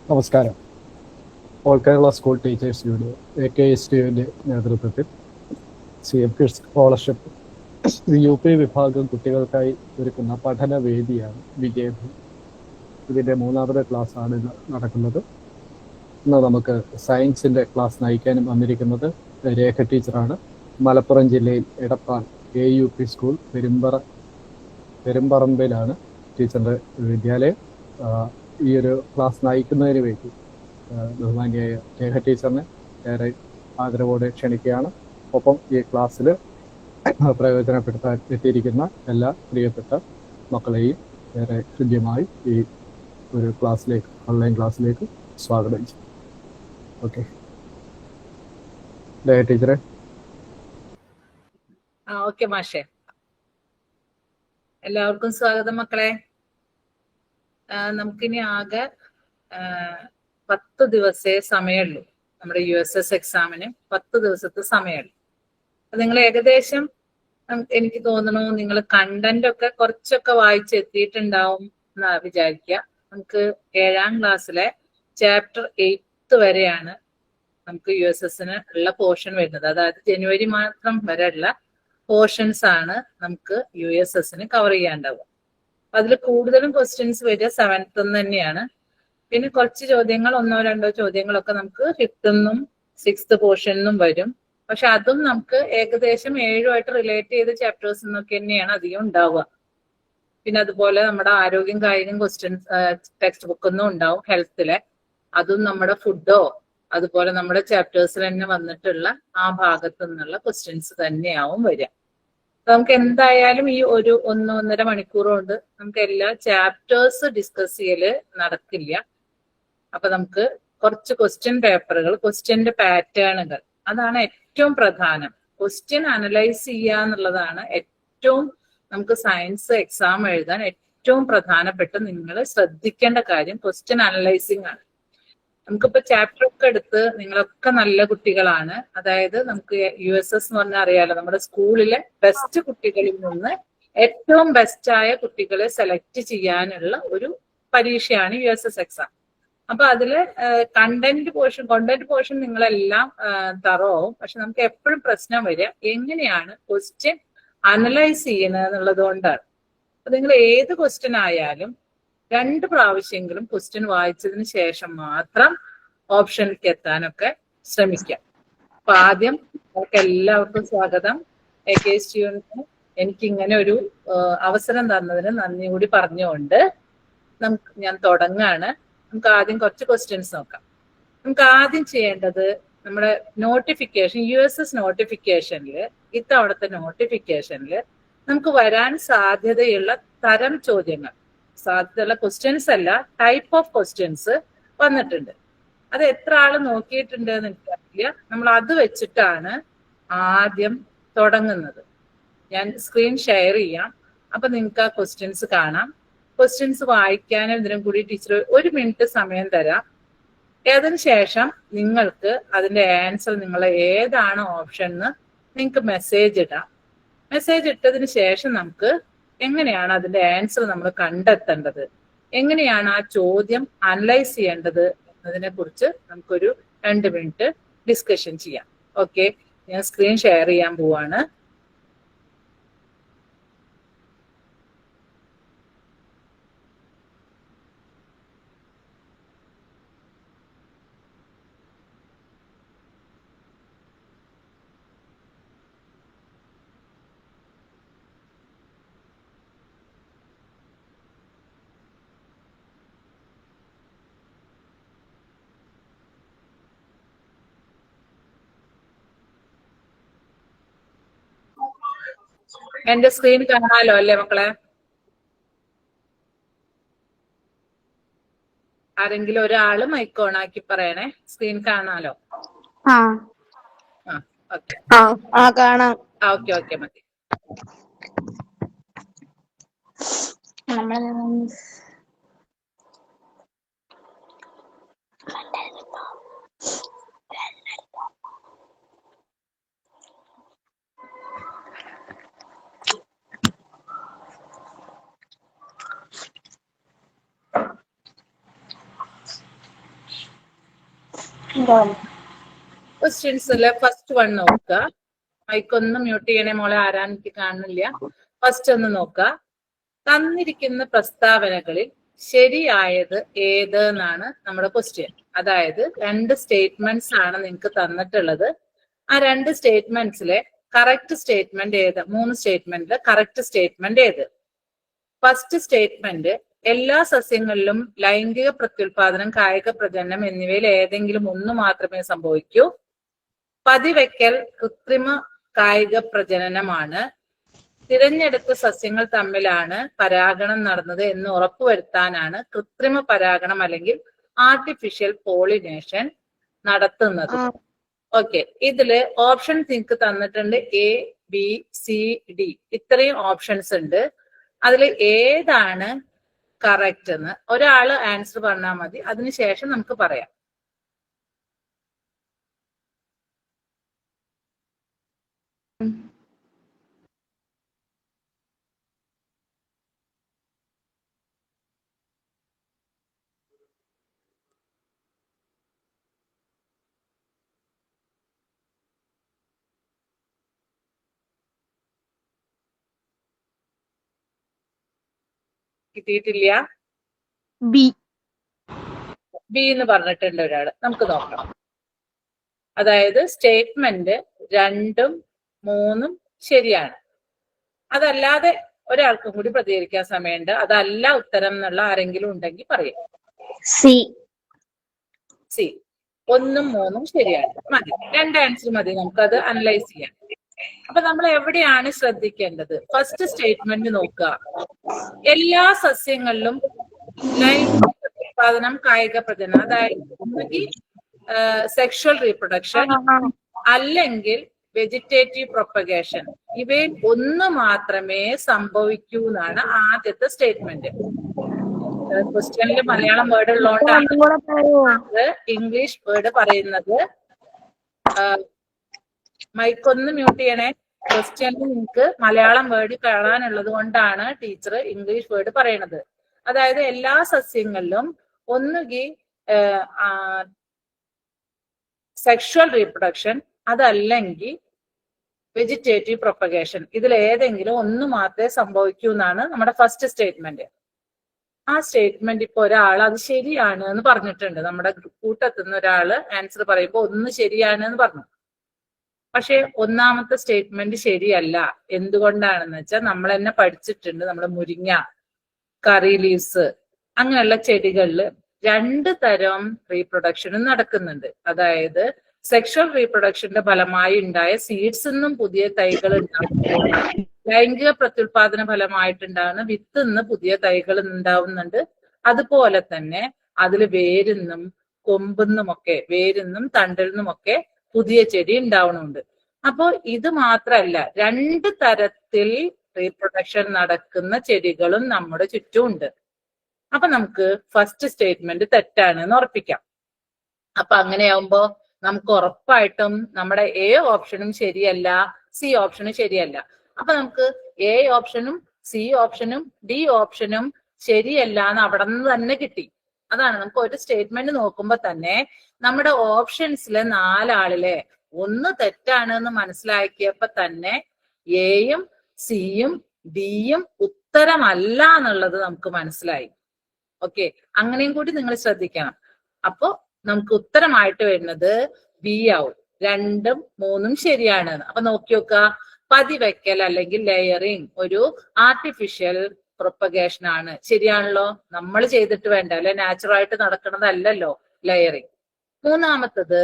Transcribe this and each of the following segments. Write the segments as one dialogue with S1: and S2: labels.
S1: നമസ്കാരം. All Kerala school teachers union AKSTUവിൻ്റെ നേതൃത്വത്തിൽ CM Kids സ്കോളർഷിപ്പ് UP വിഭാഗം കുട്ടികൾക്കായി ഒരുക്കുന്ന പഠനവേദിയാണ് വിജയഭൂമി. ഇതിൻ്റെ 3ാമത്തെ ക്ലാസ്സാണ് ഇന്ന് നടക്കുന്നത്. ഇന്ന് നമുക്ക് സയൻസിൻ്റെ ക്ലാസ് നയിക്കാനും വന്നിരിക്കുന്നത് രേഖ ടീച്ചറാണ്. മലപ്പുറം ജില്ലയിൽ എടപ്പാൾ AUP സ്കൂൾ പെരുമ്പറമ്പിലാണ് ടീച്ചറിൻ്റെ വിദ്യാലയം. ഈ ഒരു ക്ലാസ് നയിക്കുന്നതിന് വേണ്ടി ബഹുമാനിയായ രേഖ ടീച്ചറിനെ ഏറെ ആദരവോടെ ക്ഷണിക്കുകയാണ്. ഒപ്പം ഈ ക്ലാസ്സിൽ പ്രയോജനപ്പെടുത്താൻ എത്തിയിരിക്കുന്ന എല്ലാ പ്രിയപ്പെട്ട മക്കളെയും ഏറെ ഹൃദ്യമായി ഈ ഒരു ക്ലാസ്സിലേക്ക്, ഓൺലൈൻ ക്ലാസ്സിലേക്ക് സ്വാഗതം ചെയ്യും. ഓക്കെ, രേഖ ടീച്ചറെ.
S2: ഓക്കെ മാഷെ, എല്ലാവർക്കും സ്വാഗതം മക്കളെ. നമുക്കിനി ആകെ 10 ദിവസേ സമയമുള്ളൂ. നമ്മുടെ USS എക്സാമിന് 10 ദിവസത്തെ സമയമുള്ളൂ. നിങ്ങൾ ഏകദേശം, എനിക്ക് തോന്നുന്നു നിങ്ങൾ കണ്ടന്റ് ഒക്കെ കുറച്ചൊക്കെ വായിച്ചെത്തിയിട്ടുണ്ടാവും എന്നാ വിചാരിക്കുക. നമുക്ക് 7ാം ക്ലാസ്സിലെ ചാപ്റ്റർ 8 വരെയാണ് നമുക്ക് USSന് ഉള്ള പോർഷൻ വരുന്നത്. അതായത് ജനുവരി മാത്രം വരെയുള്ള പോർഷൻസ് ആണ് നമുക്ക് USSന് കവർ ചെയ്യാണ്ടാവുക. അതിൽ കൂടുതലും ക്വസ്റ്റ്യൻസ് വരിക 7th തന്നെയാണ്. പിന്നെ കുറച്ച് ചോദ്യങ്ങൾ, 1-2 ചോദ്യങ്ങളൊക്കെ നമുക്ക് 5th 6th പോർഷനിലും വരും. പക്ഷെ അതും നമുക്ക് ഏകദേശം 7ഉമായിട്ട് റിലേറ്റ് ചെയ്ത ചാപ്റ്റേഴ്സ് എന്നൊക്കെ തന്നെയാണ് അധികം ഉണ്ടാവുക. പിന്നെ അതുപോലെ നമ്മുടെ ആരോഗ്യം കായികം ക്വസ്റ്റ്യൻസ് ടെക്സ്റ്റ് ബുക്കൊന്നും ഉണ്ടാവും ഹെൽത്തിലെ. അതും നമ്മുടെ ഫുഡോ അതുപോലെ നമ്മുടെ ചാപ്റ്റേഴ്സിൽ തന്നെ വന്നിട്ടുള്ള ആ ഭാഗത്തു നിന്നുള്ള ക്വസ്റ്റ്യൻസ് തന്നെയാവും വരിക. നമുക്ക് എന്തായാലും ഈ 1-1.5 മണിക്കൂർ കൊണ്ട് നമുക്ക് എല്ലാ ചാപ്റ്റേഴ്സ് ഡിസ്കസ് ചെയ്യല് നടക്കില്ല. അപ്പൊ നമുക്ക് കുറച്ച് ക്വസ്റ്റ്യൻ പേപ്പറുകൾ, ക്വസ്റ്റ്യന്റെ പാറ്റേണുകൾ, അതാണ് ഏറ്റവും പ്രധാനം. ക്വസ്റ്റ്യൻ അനലൈസ് ചെയ്യുക എന്നുള്ളതാണ് ഏറ്റവും നമുക്ക് സയൻസ് എക്സാം എഴുതാൻ ഏറ്റവും പ്രധാനപ്പെട്ട നിങ്ങൾ ശ്രദ്ധിക്കേണ്ട കാര്യം. ക്വസ്റ്റ്യൻ അനലൈസിങ് ആണ്. നമുക്കിപ്പോ ചാപ്റ്റർ ഒക്കെ എടുത്ത് നിങ്ങളൊക്കെ നല്ല കുട്ടികളാണ്. അതായത് നമുക്ക് USS എന്ന് പറഞ്ഞാൽ അറിയാലോ, നമ്മുടെ സ്കൂളിലെ ബെസ്റ്റ് കുട്ടികളിൽ നിന്ന് ഏറ്റവും ബെസ്റ്റായ കുട്ടികളെ സെലക്ട് ചെയ്യാനുള്ള ഒരു പരീക്ഷയാണ് USS എക്സാം. അപ്പൊ അതില് കണ്ടന്റ് പോർഷൻ നിങ്ങളെല്ലാം തറവാവും. പക്ഷെ നമുക്ക് എപ്പോഴും പ്രശ്നം വരിക എങ്ങനെയാണ് ക്വസ്റ്റ്യൻ അനലൈസ് ചെയ്യുന്നത് എന്നുള്ളത് കൊണ്ടാണ്. അപ്പൊ നിങ്ങൾ ഏത് ക്വസ്റ്റ്യൻ ആയാലും 2 പ്രാവശ്യമെങ്കിലും ക്വസ്റ്റ്യൻ വായിച്ചതിന് ശേഷം മാത്രം ഓപ്ഷനിലേക്ക് എത്താനൊക്കെ ശ്രമിക്കാം. അപ്പൊ ആദ്യം നമുക്ക് എല്ലാവർക്കും സ്വാഗതം. AKSTUവിന് എനിക്ക് ഇങ്ങനെ ഒരു അവസരം തന്നതിന് നന്ദി കൂടി പറഞ്ഞുകൊണ്ട് ഞാൻ തുടങ്ങാണ്. നമുക്ക് ആദ്യം കുറച്ച് ക്വസ്റ്റ്യൻസ് നോക്കാം. നമുക്ക് ആദ്യം ചെയ്യേണ്ടത് നമ്മുടെ നോട്ടിഫിക്കേഷൻ, USS നോട്ടിഫിക്കേഷനിൽ, ഇത്തവണത്തെ നോട്ടിഫിക്കേഷനിൽ നമുക്ക് വരാൻ സാധ്യതയുള്ള തരം ചോദ്യങ്ങൾ, സാധ്യതയുള്ള ക്വസ്റ്റ്യൻസ് അല്ല, ടൈപ്പ് ഓഫ് ക്വസ്റ്റ്യൻസ് വന്നിട്ടുണ്ട്. അത് എത്ര ആള് നോക്കിയിട്ടുണ്ട് എന്ന് എനിക്കറിയില്ല. നമ്മൾ അത് വെച്ചിട്ടാണ് ആദ്യം തുടങ്ങുന്നത്. ഞാൻ സ്ക്രീൻ ഷെയർ ചെയ്യാം. അപ്പൊ നിങ്ങൾക്ക് ആ ക്വസ്റ്റ്യൻസ് കാണാം. ക്വസ്റ്റ്യൻസ് വായിക്കാനും ഇതിനും കൂടി ടീച്ചർ 1 മിനിറ്റ് സമയം തരാം. അതിന് ശേഷം നിങ്ങൾക്ക് അതിന്റെ ആൻസർ, നിങ്ങൾ ഏതാണ് ഓപ്ഷൻ എന്ന് നിങ്ങൾക്ക് മെസ്സേജ് ഇടാം. മെസ്സേജ് ഇട്ടതിന് ശേഷം നമുക്ക് എങ്ങനെയാണ് അതിന്റെ ആൻസർ നമ്മൾ കണ്ടെത്തേണ്ടത്, എങ്ങനെയാണ് ആ ചോദ്യം അനലൈസ് ചെയ്യേണ്ടത് എന്നതിനെ കുറിച്ച് നമുക്കൊരു 2 മിനിറ്റ് ഡിസ്കഷൻ ചെയ്യാം. ഓക്കെ, ഞാൻ സ്ക്രീൻ ഷെയർ ചെയ്യാൻ പോവാണ്. എന്റെ സ്ക്രീൻ കാണാലോ അല്ലേ മക്കളെ? ആരെങ്കിലും ഒരാള് മൈക്ക് ഓൺ ആക്കി പറയണേ. സ്ക്രീൻ കാണാലോ?
S3: കാണാം.
S2: ഓക്കെ മതി. ക്വസ്റ്റ്യൻസിലെ ഫസ്റ്റ് വൺ നോക്കുക. മൈക്കൊന്ന് മ്യൂട്ട് ചെയ്യണേ മോളെ, ആരാൻ എനിക്ക് കാണുന്നില്ല. ഫസ്റ്റ് ഒന്ന് നോക്കുക. തന്നിരിക്കുന്ന പ്രസ്താവനകളിൽ ശരിയായത് ഏത് എന്നാണ് നമ്മുടെ ക്വസ്റ്റ്യൻ. അതായത് 2 സ്റ്റേറ്റ്മെന്റ്സ് ആണ് നിങ്ങൾക്ക് തന്നിട്ടുള്ളത്. ആ 2 സ്റ്റേറ്റ്മെന്റ്സിലെ കറക്റ്റ് സ്റ്റേറ്റ്മെന്റ് ഏത്? 3 സ്റ്റേറ്റ്മെന്റിലെ കറക്റ്റ് സ്റ്റേറ്റ്മെന്റ് ഏത്? ഫസ്റ്റ് സ്റ്റേറ്റ്മെന്റ്, എല്ലാ സസ്യങ്ങളിലും ലൈംഗിക പ്രത്യുൽപാദനം, കായിക പ്രജനനം എന്നിവയിൽ ഏതെങ്കിലും ഒന്ന് മാത്രമേ സംഭവിക്കൂ. പതിവയ്ക്കൽ കൃത്രിമ കായിക പ്രജനനമാണ്. തിരഞ്ഞെടുത്ത സസ്യങ്ങൾ തമ്മിലാണ് പരാഗണം നടന്നത് എന്ന് ഉറപ്പുവരുത്താനാണ് കൃത്രിമ പരാഗണം അല്ലെങ്കിൽ ആർട്ടിഫിഷ്യൽ പോളിനേഷൻ നടത്തുന്നത്. ഓക്കെ, ഇതില് ഓപ്ഷൻ നിങ്ങൾക്ക് തന്നിട്ടുണ്ട് എ, ബി, സി, ഡി. ഇത്രയും ഓപ്ഷൻസ് ഉണ്ട്. അതിൽ ഏതാണ് കറക്റ്റ് എന്ന് ഒരാള് ആൻസർ പറഞ്ഞാൽ മതി. അതിനുശേഷം നമുക്ക് പറയാം. കിട്ടിയിട്ടില്ല?
S3: ബി.
S2: ബി എന്ന് പറഞ്ഞിട്ടുണ്ട് ഒരാള്. നമുക്ക് നോക്കാം. അതായത് സ്റ്റേറ്റ്മെന്റ് 2ഉം 3ഉം ശരിയാണ്. അതല്ലാതെ ഒരാൾക്കും കൂടി പ്രതികരിക്കാൻ സമയമുണ്ട്. അതല്ല ഉത്തരം എന്നുള്ള ആരെങ്കിലും ഉണ്ടെങ്കിൽ പറയും.
S3: സി.
S2: സി 1ഉം 3ഉം ശരിയാണ്. മതി, 2 ആൻസർ മതി. നമുക്കത് അനലൈസ് ചെയ്യാം. അപ്പൊ നമ്മൾ എവിടെയാണ് ശ്രദ്ധിക്കേണ്ടത്? ഫസ്റ്റ് സ്റ്റേറ്റ്മെന്റ് നോക്കുക. എല്ലാ സസ്യങ്ങളിലും ലൈംഗിക ഉത്പാദനം, കായിക പ്രജനനം, അതായത് ഒന്നുകിൽ സെക്ഷൽ റീപ്രൊഡക്ഷൻ അല്ലെങ്കിൽ വെജിറ്റേറ്റീവ് പ്രൊപ്പഗേഷൻ, ഇവയിൽ ഒന്ന് മാത്രമേ സംഭവിക്കൂ എന്നാണ് ആദ്യത്തെ സ്റ്റേറ്റ്മെന്റ്. ക്വസ്റ്റ്യനിൽ മലയാളം വേർഡ് ഉള്ളതുകൊണ്ടാണ് ഇംഗ്ലീഷ് വേർഡ് പറയുന്നത്. മൈക്കൊന്ന് മ്യൂട്ട് ചെയ്യണേ. ക്വസ്റ്റ്യനിൽ നിങ്ങൾക്ക് മലയാളം വേർഡ് കാണാനുള്ളത് കൊണ്ടാണ് ടീച്ചർ ഇംഗ്ലീഷ് വേർഡ് പറയണത്. അതായത് എല്ലാ സസ്യങ്ങളിലും ഒന്നുകിൽ സെക്ഷൽ റീപ്രൊഡക്ഷൻ അതല്ലെങ്കിൽ വെജിറ്റേറ്റീവ് പ്രൊപ്പഗേഷൻ, ഇതിൽ ഏതെങ്കിലും ഒന്ന് മാത്രമേ സംഭവിക്കൂ എന്നാണ് നമ്മുടെ ഫസ്റ്റ് സ്റ്റേറ്റ്മെന്റ്. ആ സ്റ്റേറ്റ്മെന്റ് ഇപ്പൊ ഒരാൾ അത് ശരിയാണ് എന്ന് പറഞ്ഞിട്ടുണ്ട്. നമ്മുടെ കൂട്ടത്തുനിന്ന് ഒരാള് ആൻസർ പറയുമ്പോൾ ഒന്ന് ശരിയാണ് എന്ന് പറഞ്ഞു. പക്ഷെ ഒന്നാമത്തെ സ്റ്റേറ്റ്മെന്റ് ശരിയല്ല. എന്തുകൊണ്ടാണെന്ന് വെച്ചാൽ നമ്മൾ തന്നെ പഠിച്ചിട്ടുണ്ട്. നമ്മുടെ മുരിങ്ങ, കറി ലീവ്സ് അങ്ങനെയുള്ള ചെടികളിൽ 2 തരം റീപ്രൊഡക്ഷനും നടക്കുന്നുണ്ട്. അതായത് സെക്ഷൽ റീപ്രൊഡക്ഷന്റെ ഫലമായി ഉണ്ടായ സീഡ്സ് നിന്നും പുതിയ തൈകൾ ഉണ്ടാകുന്നുണ്ട്. ലൈംഗിക പ്രത്യുൽപാദന ഫലമായിട്ടുണ്ടാകുന്ന വിത്ത് നിന്ന് പുതിയ തൈകൾ ഉണ്ടാവുന്നുണ്ട്. അതുപോലെ തന്നെ അതിൽ വേരിന്നും കൊമ്പെന്നുമൊക്കെ, വേരിന്നും തണ്ടിൽ നിന്നുമൊക്കെ പുതിയ ചെടി ഉണ്ടാവണുണ്ട്. അപ്പോ ഇത് മാത്രല്ല, 2 തരത്തിൽ റീപ്രൊഡക്ഷൻ നടക്കുന്ന ചെടികളും നമ്മുടെ ചുറ്റും ഉണ്ട്. അപ്പൊ നമുക്ക് ഫസ്റ്റ് സ്റ്റേറ്റ്മെന്റ് തെറ്റാണ് എന്ന് ഉറപ്പിക്കാം. അപ്പൊ അങ്ങനെയാവുമ്പോ നമുക്ക് ഉറപ്പായിട്ടും നമ്മുടെ എ ഓപ്ഷനും ശരിയല്ല, സി ഓപ്ഷനും ശരിയല്ല. അപ്പൊ നമുക്ക് എ ഓപ്ഷനും സി ഓപ്ഷനും ഡി ഓപ്ഷനും ശരിയല്ല എന്ന് അവിടെ നിന്ന് തന്നെ കിട്ടി. അതാണ് നമുക്ക് ഒരു സ്റ്റേറ്റ്മെന്റ് നോക്കുമ്പോ തന്നെ നമ്മുടെ ഓപ്ഷൻസിലെ 4 ആളിലെ ഒന്ന് തെറ്റാണ് എന്ന് മനസ്സിലാക്കിയപ്പോ തന്നെ എയും സിയും ഡിയും ഉത്തരമല്ല എന്നുള്ളത് നമുക്ക് മനസ്സിലായി. ഓക്കെ, അങ്ങനെയും കൂടി നിങ്ങൾ ശ്രദ്ധിക്കണം. അപ്പോ നമുക്ക് ഉത്തരമായിട്ട് വരുന്നത് ബി ആവും. 2ഉം 3ഉം ശരിയാണ്. അപ്പൊ നോക്കി നോക്കുക. പതിവയ്ക്കൽ അല്ലെങ്കിൽ ലെയറിങ് ഒരു ആർട്ടിഫിഷ്യൽ പ്രൊപ്പഗേഷൻ ആണ്. ശരിയാണല്ലോ, നമ്മൾ ചെയ്തിട്ട് വേണ്ട അല്ലെ, നാച്ചുറൽ ആയിട്ട് നടക്കുന്നതല്ലല്ലോ ലെയറിങ്. മൂന്നാമത്തത്,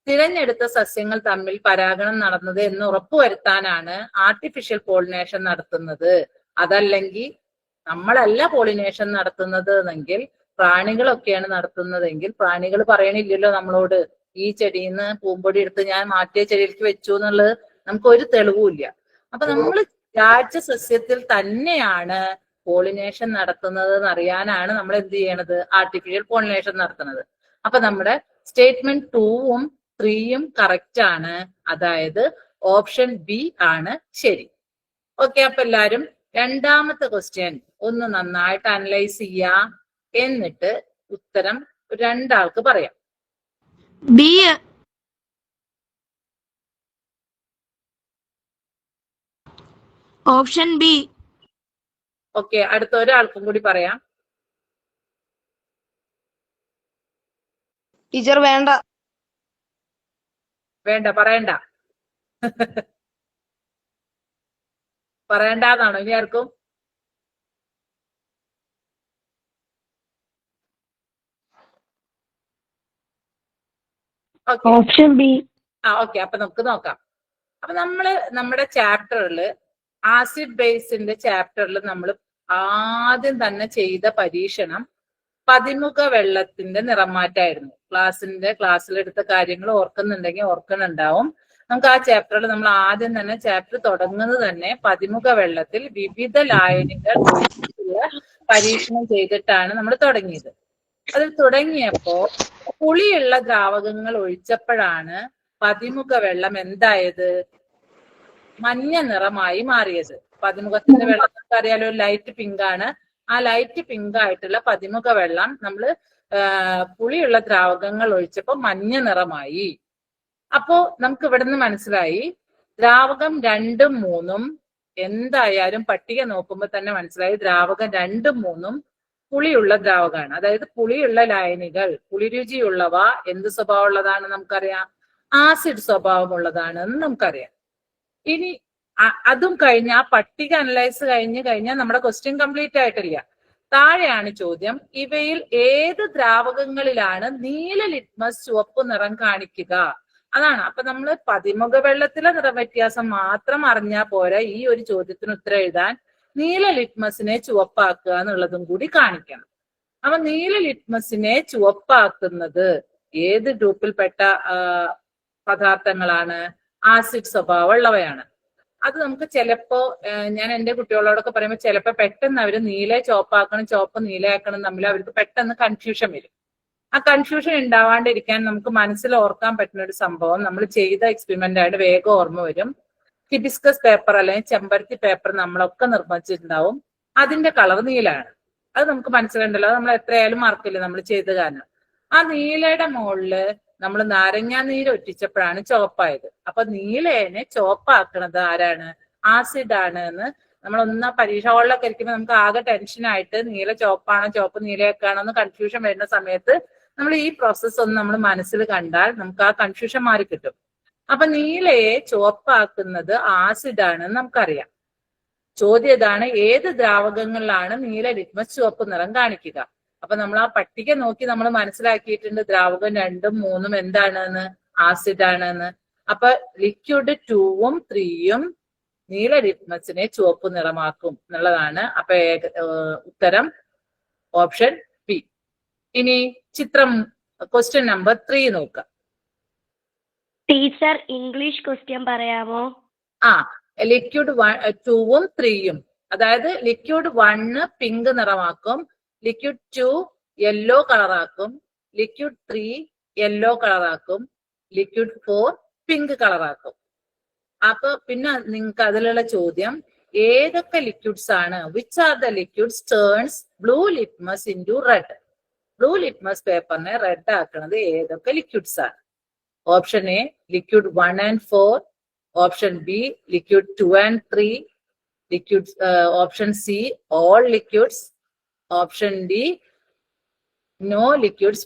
S2: തിരഞ്ഞെടുത്ത സസ്യങ്ങൾ തമ്മിൽ പരാഗണം നടന്നത് എന്ന് ഉറപ്പുവരുത്താനാണ് ആർട്ടിഫിഷ്യൽ പോളിനേഷൻ നടത്തുന്നത്. അതല്ലെങ്കിൽ നമ്മളല്ല പോളിനേഷൻ നടത്തുന്നത് എന്നെങ്കിൽ, പ്രാണികളൊക്കെയാണ് നടത്തുന്നതെങ്കിൽ പ്രാണികൾ പറയണില്ലല്ലോ നമ്മളോട് ഈ ചെടിയിൽ നിന്ന് പൂമ്പൊടി എടുത്ത് ഞാൻ മാറ്റിയ ചെടിയിലേക്ക് വെച്ചു എന്നുള്ളത് നമുക്ക് ഒരു തെളിവുമില്ല. അപ്പൊ നമ്മൾ രാജ്യ സസ്യത്തിൽ തന്നെയാണ് പോളിനേഷൻ നടത്തുന്നത് എന്നറിയാനാണ് നമ്മൾ എന്ത് ചെയ്യണത്? ആർട്ടിഫിഷ്യൽ പോളിനേഷൻ നടത്തുന്നത്. അപ്പൊ നമ്മുടെ സ്റ്റേറ്റ്മെന്റ് 2ഉം 3യും കറക്റ്റ് ആണ്. അതായത് ഓപ്ഷൻ ബി ആണ് ശരി. ഓക്കെ, അപ്പൊ എല്ലാരും രണ്ടാമത്തെ ക്വസ്റ്റ്യൻ ഒന്ന് നന്നായിട്ട് അനലൈസ് ചെയ്യാ, എന്നിട്ട് ഉത്തരം 2 ആൾക്ക് പറയാം.
S3: B. Option B.
S2: ഓക്കെ, അടുത്ത ഒരാൾക്കും കൂടി പറയാം.
S4: ടീച്ചർ വേണ്ട.
S2: വേണ്ട, പറയണ്ട. പറയണ്ടെന്നാണോ ഇനി ആർക്കും?
S3: Option B.
S2: ഓക്കെ, അപ്പൊ നമുക്ക് നോക്കാം. അപ്പൊ നമ്മുടെ ചാപ്റ്ററിൽ ആസിഡ് ബേസിന്റെ ചാപ്റ്ററിൽ നമ്മൾ ആദ്യം തന്നെ ചെയ്ത പരീക്ഷണം പതിമുഖ വെള്ളത്തിന്റെ നിറമാറ്റായിരുന്നു. ക്ലാസ്സിലെടുത്ത കാര്യങ്ങൾ ഓർക്കുന്നുണ്ടെങ്കിൽ ഓർക്കുന്നുണ്ടാവും. നമുക്ക് ആ ചാപ്റ്ററിൽ നമ്മൾ ആദ്യം തന്നെ ചാപ്റ്റർ തുടങ്ങുന്നത് തന്നെ പതിമുഖ വെള്ളത്തിൽ വിവിധ ലായനികൾ പരീക്ഷണം ചെയ്തിട്ടാണ് നമ്മൾ തുടങ്ങിയത്. അതിൽ തുടങ്ങിയപ്പോ പുളിയുള്ള ദ്രാവകങ്ങൾ ഒഴിച്ചപ്പോഴാണ് പതിമുഖ വെള്ളം എന്തായത്? മഞ്ഞ നിറമായി മാറിയത്. പതിമുഖത്തിന്റെ വെള്ളം നമുക്ക് അറിയാലോ, ലൈറ്റ് പിങ്ക് ആണ്. ആ ലൈറ്റ് പിങ്ക് ആയിട്ടുള്ള പതിമുഖ വെള്ളം നമ്മൾ പുളിയുള്ള ദ്രാവകങ്ങൾ ഒഴിച്ചപ്പോ മഞ്ഞ നിറമായി. അപ്പോ നമുക്ക് ഇവിടുന്ന് മനസ്സിലായി ദ്രാവകം 2ഉം 3ഉം എന്തായാലും പട്ടിക നോക്കുമ്പോൾ തന്നെ മനസ്സിലായി ദ്രാവകം 2ഉം 3ഉം പുളിയുള്ള ദ്രാവകമാണ്. അതായത് പുളിയുള്ള ലായനികൾ, പുളിരുചിയുള്ളവ എന്ത് സ്വഭാവമുള്ളതാണ് നമുക്കറിയാം? ആസിഡ് സ്വഭാവമുള്ളതാണ് എന്ന് നമുക്കറിയാം. ഇനി അതും കഴിഞ്ഞ് ആ പട്ടിക അനലൈസ് കഴിഞ്ഞാൽ നമ്മുടെ ക്വസ്റ്റ്യൻ കംപ്ലീറ്റ് ആയിട്ടില്ല. താഴെയാണ് ചോദ്യം, ഇവയിൽ ഏത് ദ്രാവകങ്ങളിലാണ് നീല ലിറ്റ്മസ് ചുവപ്പ് നിറം കാണിക്കുക? അതാണ്. അപ്പൊ നമ്മൾ പതിമുഖ വെള്ളത്തിലെ നിറവ്യത്യാസം മാത്രം അറിഞ്ഞാൽ പോരാ, ഈ ഒരു ചോദ്യത്തിന് ഉത്തരം എഴുതാൻ നീല ലിറ്റ്മസിനെ ചുവപ്പാക്കുക എന്നുള്ളതും കൂടി കാണിക്കണം. അപ്പൊ നീല ലിറ്റ്മസിനെ ചുവപ്പാക്കുന്നത് ഏത് ഗ്രൂപ്പിൽപ്പെട്ട പദാർത്ഥങ്ങളാണ്? ആസിഡ് സ്വഭാവമുള്ളവയാണ്. അത് നമുക്ക് ചിലപ്പോ ഞാൻ എന്റെ കുട്ടികളോടൊക്കെ പറയുമ്പോൾ ചിലപ്പോ പെട്ടെന്ന് അവര് നീല ചുവപ്പാക്കണം, ചുവപ്പ് നീലയാക്കണം തമ്മിൽ അവർക്ക് പെട്ടെന്ന് കൺഫ്യൂഷൻ വരും. ആ കൺഫ്യൂഷൻ ഉണ്ടാവാണ്ടിരിക്കാൻ നമുക്ക് മനസ്സിൽ ഓർക്കാൻ പറ്റുന്ന ഒരു സംഭവം നമ്മൾ ചെയ്ത എക്സ്പെരിമെന്റ് ആയിട്ട് വേഗം ഓർമ്മ വരും. ഹിബിസ്കസ് പേപ്പർ അല്ലെങ്കിൽ ചെമ്പരത്തി പേപ്പർ നമ്മളൊക്കെ നിർമ്മിച്ചിട്ടുണ്ടാവും. അതിന്റെ കളർ നീലാണ്. അത് നമുക്ക് മനസ്സിലുണ്ടല്ലോ, അത് നമ്മൾ എത്രയായാലും മറക്കില്ല നമ്മൾ ചെയ്ത കാരണം. ആ നീലയുടെ മുകളില് നമ്മൾ നാരങ്ങാ നീര് ഒറ്റിച്ചപ്പോഴാണ് ചുവപ്പായത്. അപ്പൊ നീലയെ ചുവപ്പാക്കുന്നത് ആരാണ്? ആസിഡ് ആണ് എന്ന് നമ്മൾ പരീക്ഷ ഹാളിലൊക്കെ ഇരിക്കുമ്പോൾ നമുക്ക് ആകെ ടെൻഷനായിട്ട് നീല ചുവപ്പാണോ ചുവപ്പ് നീലയൊക്കെയാണോ എന്ന് കൺഫ്യൂഷൻ വരുന്ന സമയത്ത് നമ്മൾ ഈ പ്രോസസ്സ് ഒന്ന് നമ്മൾ മനസ്സിൽ കണ്ടാൽ നമുക്ക് ആ കൺഫ്യൂഷൻ മാറി കിട്ടും. അപ്പൊ നീലയെ ചുവപ്പാക്കുന്നത് ആസിഡ് ആണെന്ന് നമുക്കറിയാം. ചോദ്യം ഇതാണ്, ഏത് ദ്രാവകങ്ങളിലാണ് നീല ലിറ്റ്മസ് ചുവപ്പ് നിറം കാണിക്കുക? അപ്പൊ നമ്മൾ ആ പട്ടിക നോക്കി നമ്മൾ മനസ്സിലാക്കിയിട്ടുണ്ട് ദ്രാവകം 2ഉം 3ഉം എന്താണെന്ന്? ആസിഡ് ആണെന്ന്. അപ്പൊ ലിക്വിഡ് 2ഉം 3ഉം നീല ലിറ്റ്മസിനെ ചുവപ്പ് നിറമാക്കും എന്നുള്ളതാണ്. അപ്പൊ ഉത്തരം ഓപ്ഷൻ ബി. ഇനി ചിത്രം ക്വസ്റ്റ്യൻ നമ്പർ 3 നോക്കാം.
S3: ടീച്ചർ ഇംഗ്ലീഷ് ക്വസ്റ്റ്യൻ പറയാമോ?
S2: ലിക്വിഡ് 2ഉം 3ഉം, അതായത് ലിക്വിഡ് 1 പിങ്ക് നിറമാക്കും, ലിക്വിഡ് 2 യെല്ലോ കളറാക്കും, ലിക്വിഡ് 3 യെല്ലോ കളറാക്കും, ലിക്വിഡ് 4 പിങ്ക് കളറാക്കും. അപ്പൊ പിന്നെ നിങ്ങൾക്ക് അതിലുള്ള ചോദ്യം, ഏതൊക്കെ ലിക്വിഡ്സ് ആണ്? Which are the liquids turns blue litmus into red? Blue litmus പേപ്പറിനെ റെഡ് ആക്കുന്നത് ഏതൊക്കെ ലിക്വിഡ്സ് ആണ്? Option A liquid 1 and 4, option B liquid 2 and 3, liquid option C all liquids, option D no liquids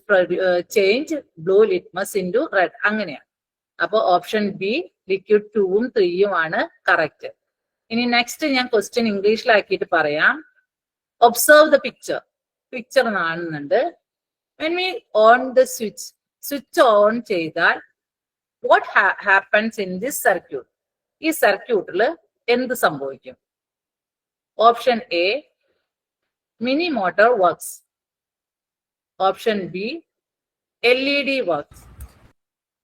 S2: change blue litmus into red. അങ്ങനെയാണ്. അപ്പൊ option B liquid 2ഉം 3ഉം ആണ് correct. ഇനി നെക്സ്റ്റ് ഞാൻ ക്വസ്റ്റ്യൻ ഇംഗ്ലീഷിലാക്കിയിട്ട് പറയാം. Observe the picture. പിക്ചർ കാണുന്നുണ്ട്. when we on the switch on ചെയ്താൽ what happens in this circuit? ഈ സർക്യൂട്ടിൽ എന്ത് സംഭവിക്കും? Option A mini motor works, option B LED works,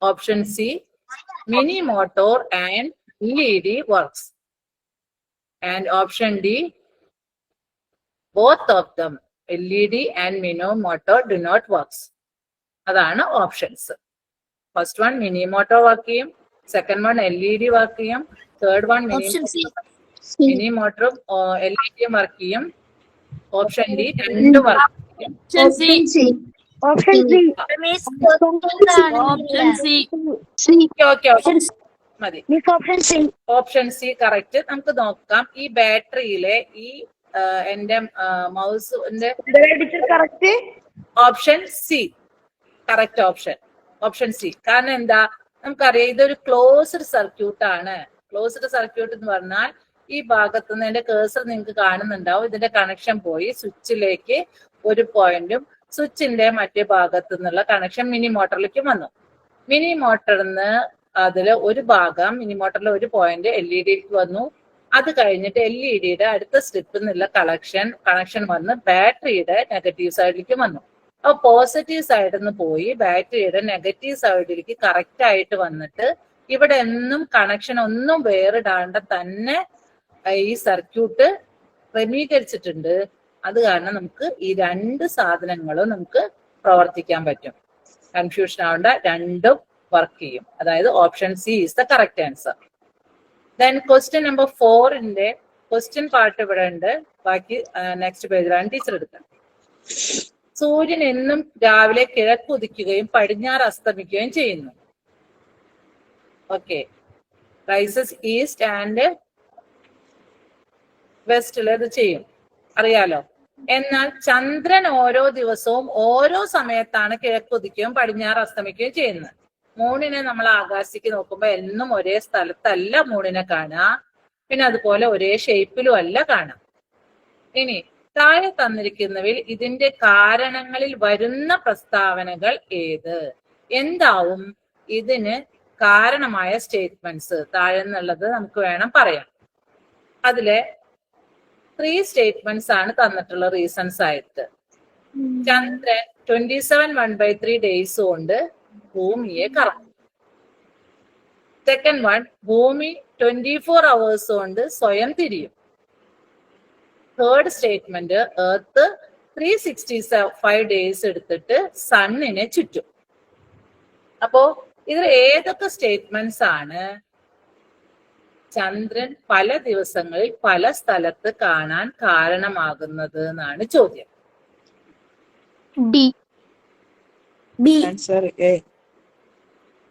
S2: option C mini motor and LED works, and option D both of them LED and mini motor do not works. അതാണ് options. First one mini motor work ചെയ്യും, second one LED work ചെയ്യും, third one mini മോട്ടറും LED work ചെയ്യും, option D 2 work ചെയ്യും.
S3: Option C.
S2: Okay മതി.
S3: Option C.
S2: Option C correct. നമുക്ക് നോക്കാം ഈ ബാറ്ററിയിലെ ഈ എന്റെ മൗസിന്റെ
S3: correct.
S2: Option C correct option C. കാരണം എന്താ, നമുക്കറിയാം ഇതൊരു ക്ലോസ്ഡ് സർക്യൂട്ട് ആണ്. ക്ലോസ്ഡ് സർക്യൂട്ട് എന്ന് പറഞ്ഞാൽ ഈ ഭാഗത്ത് നിന്ന് എന്റെ കേഴ്സർ നിങ്ങൾക്ക് കാണുന്നുണ്ടാവും. ഇതിന്റെ കണക്ഷൻ പോയി സ്വിച്ചിലേക്ക് ഒരു പോയിന്റും സ്വിച്ചിന്റെ മറ്റേ ഭാഗത്തു നിന്നുള്ള കണക്ഷൻ മിനി മോട്ടറിലേക്ക് വന്നു. മിനി മോട്ടറിന്ന് അതിൽ ഒരു ഭാഗം മിനി മോട്ടറിലെ ഒരു പോയിന്റ് LED വന്നു. അത് കഴിഞ്ഞിട്ട് LED അടുത്ത സ്ട്രിപ്പിൽ നിന്നുള്ള കണക്ഷൻ വന്ന് ബാറ്ററിയുടെ നെഗറ്റീവ് സൈഡിലേക്ക് വന്നു. അപ്പൊ പോസിറ്റീവ് സൈഡിൽ നിന്ന് പോയി ബാറ്ററിയുടെ നെഗറ്റീവ് സൈഡിലേക്ക് കറക്റ്റ് ആയിട്ട് വന്നിട്ട് ഇവിടെ എന്നും കണക്ഷൻ ഒന്നും വേറിടാണ്ട് തന്നെ ഈ സർക്യൂട്ട് ക്രമീകരിച്ചിട്ടുണ്ട്. അത് കാരണം നമുക്ക് ഈ രണ്ട് സാധനങ്ങളും നമുക്ക് പ്രവർത്തിക്കാൻ പറ്റും. കൺഫ്യൂഷൻ ആവേണ്ട, രണ്ടും വർക്ക് ചെയ്യും. അതായത് option C is the correct answer. Then question number 4 question part ഇവിടെ ഉണ്ട്. ബാക്കി നെക്സ്റ്റ് പേജിലാണ് ടീച്ചർ എടുക്കുന്നത്. സൂര്യൻ എന്നും രാവിലെ കിഴക്കുദിക്കുകയും പടിഞ്ഞാറ് അസ്തമിക്കുകയും ചെയ്യുന്നു. ഓക്കെ, റൈസസ് ഈസ്റ്റ് ആൻഡ് വെസ്റ്റിൽ ഇത് ചെയ്യും, അറിയാലോ. എന്നാൽ ചന്ദ്രൻ ഓരോ ദിവസവും ഓരോ സമയത്താണ് കിഴക്കുദിക്കുകയും പടിഞ്ഞാറ് അസ്തമിക്കുകയും ചെയ്യുന്നത്. മൂണിനെ നമ്മൾ ആകാശത്തേക്ക് നോക്കുമ്പോൾ എന്നും ഒരേ സ്ഥലത്തല്ല മൂണിനെ കാണുക, പിന്നെ അതുപോലെ ഒരേ ഷേപ്പിലും അല്ല കാണാം. ഇനി താഴെ തന്നിരിക്കുന്നവയിൽ ഇതിന്റെ കാരണങ്ങളിൽ വരുന്ന പ്രസ്താവനകൾ ഏത്? എന്താവും ഇതിന് കാരണമായ സ്റ്റേറ്റ്മെന്റ്സ്? താഴെ നിന്നുള്ളത് നമുക്ക് വേണം പറയാം. അതിലെ 3 സ്റ്റേറ്റ്മെന്റ്സ് ആണ് തന്നിട്ടുള്ള റീസൺസ് ആയിട്ട്. ചന്ദ്രൻ 27 1/3 ഡേയ്സ് കൊണ്ട് ഭൂമിയെ കറങ്ങും. സെക്കൻഡ് വൺ, ഭൂമി 24 hours കൊണ്ട് സ്വയം തിരിയും. തേർഡ് സ്റ്റേറ്റ്മെന്റ്, എർത്ത് 365 ഡേയ്സ് എടുത്തിട്ട് സണ്ണിനെ ചുറ്റും. അപ്പോ ഇതിൽ ഏതൊക്കെ സ്റ്റേറ്റ്മെന്റ്സ് ആണ് ചന്ദ്രൻ പല ദിവസങ്ങളിൽ പല സ്ഥലത്ത് കാണാൻ കാരണമാകുന്നത് എന്നാണ് ചോദ്യം.
S3: D. B.
S4: Answer A.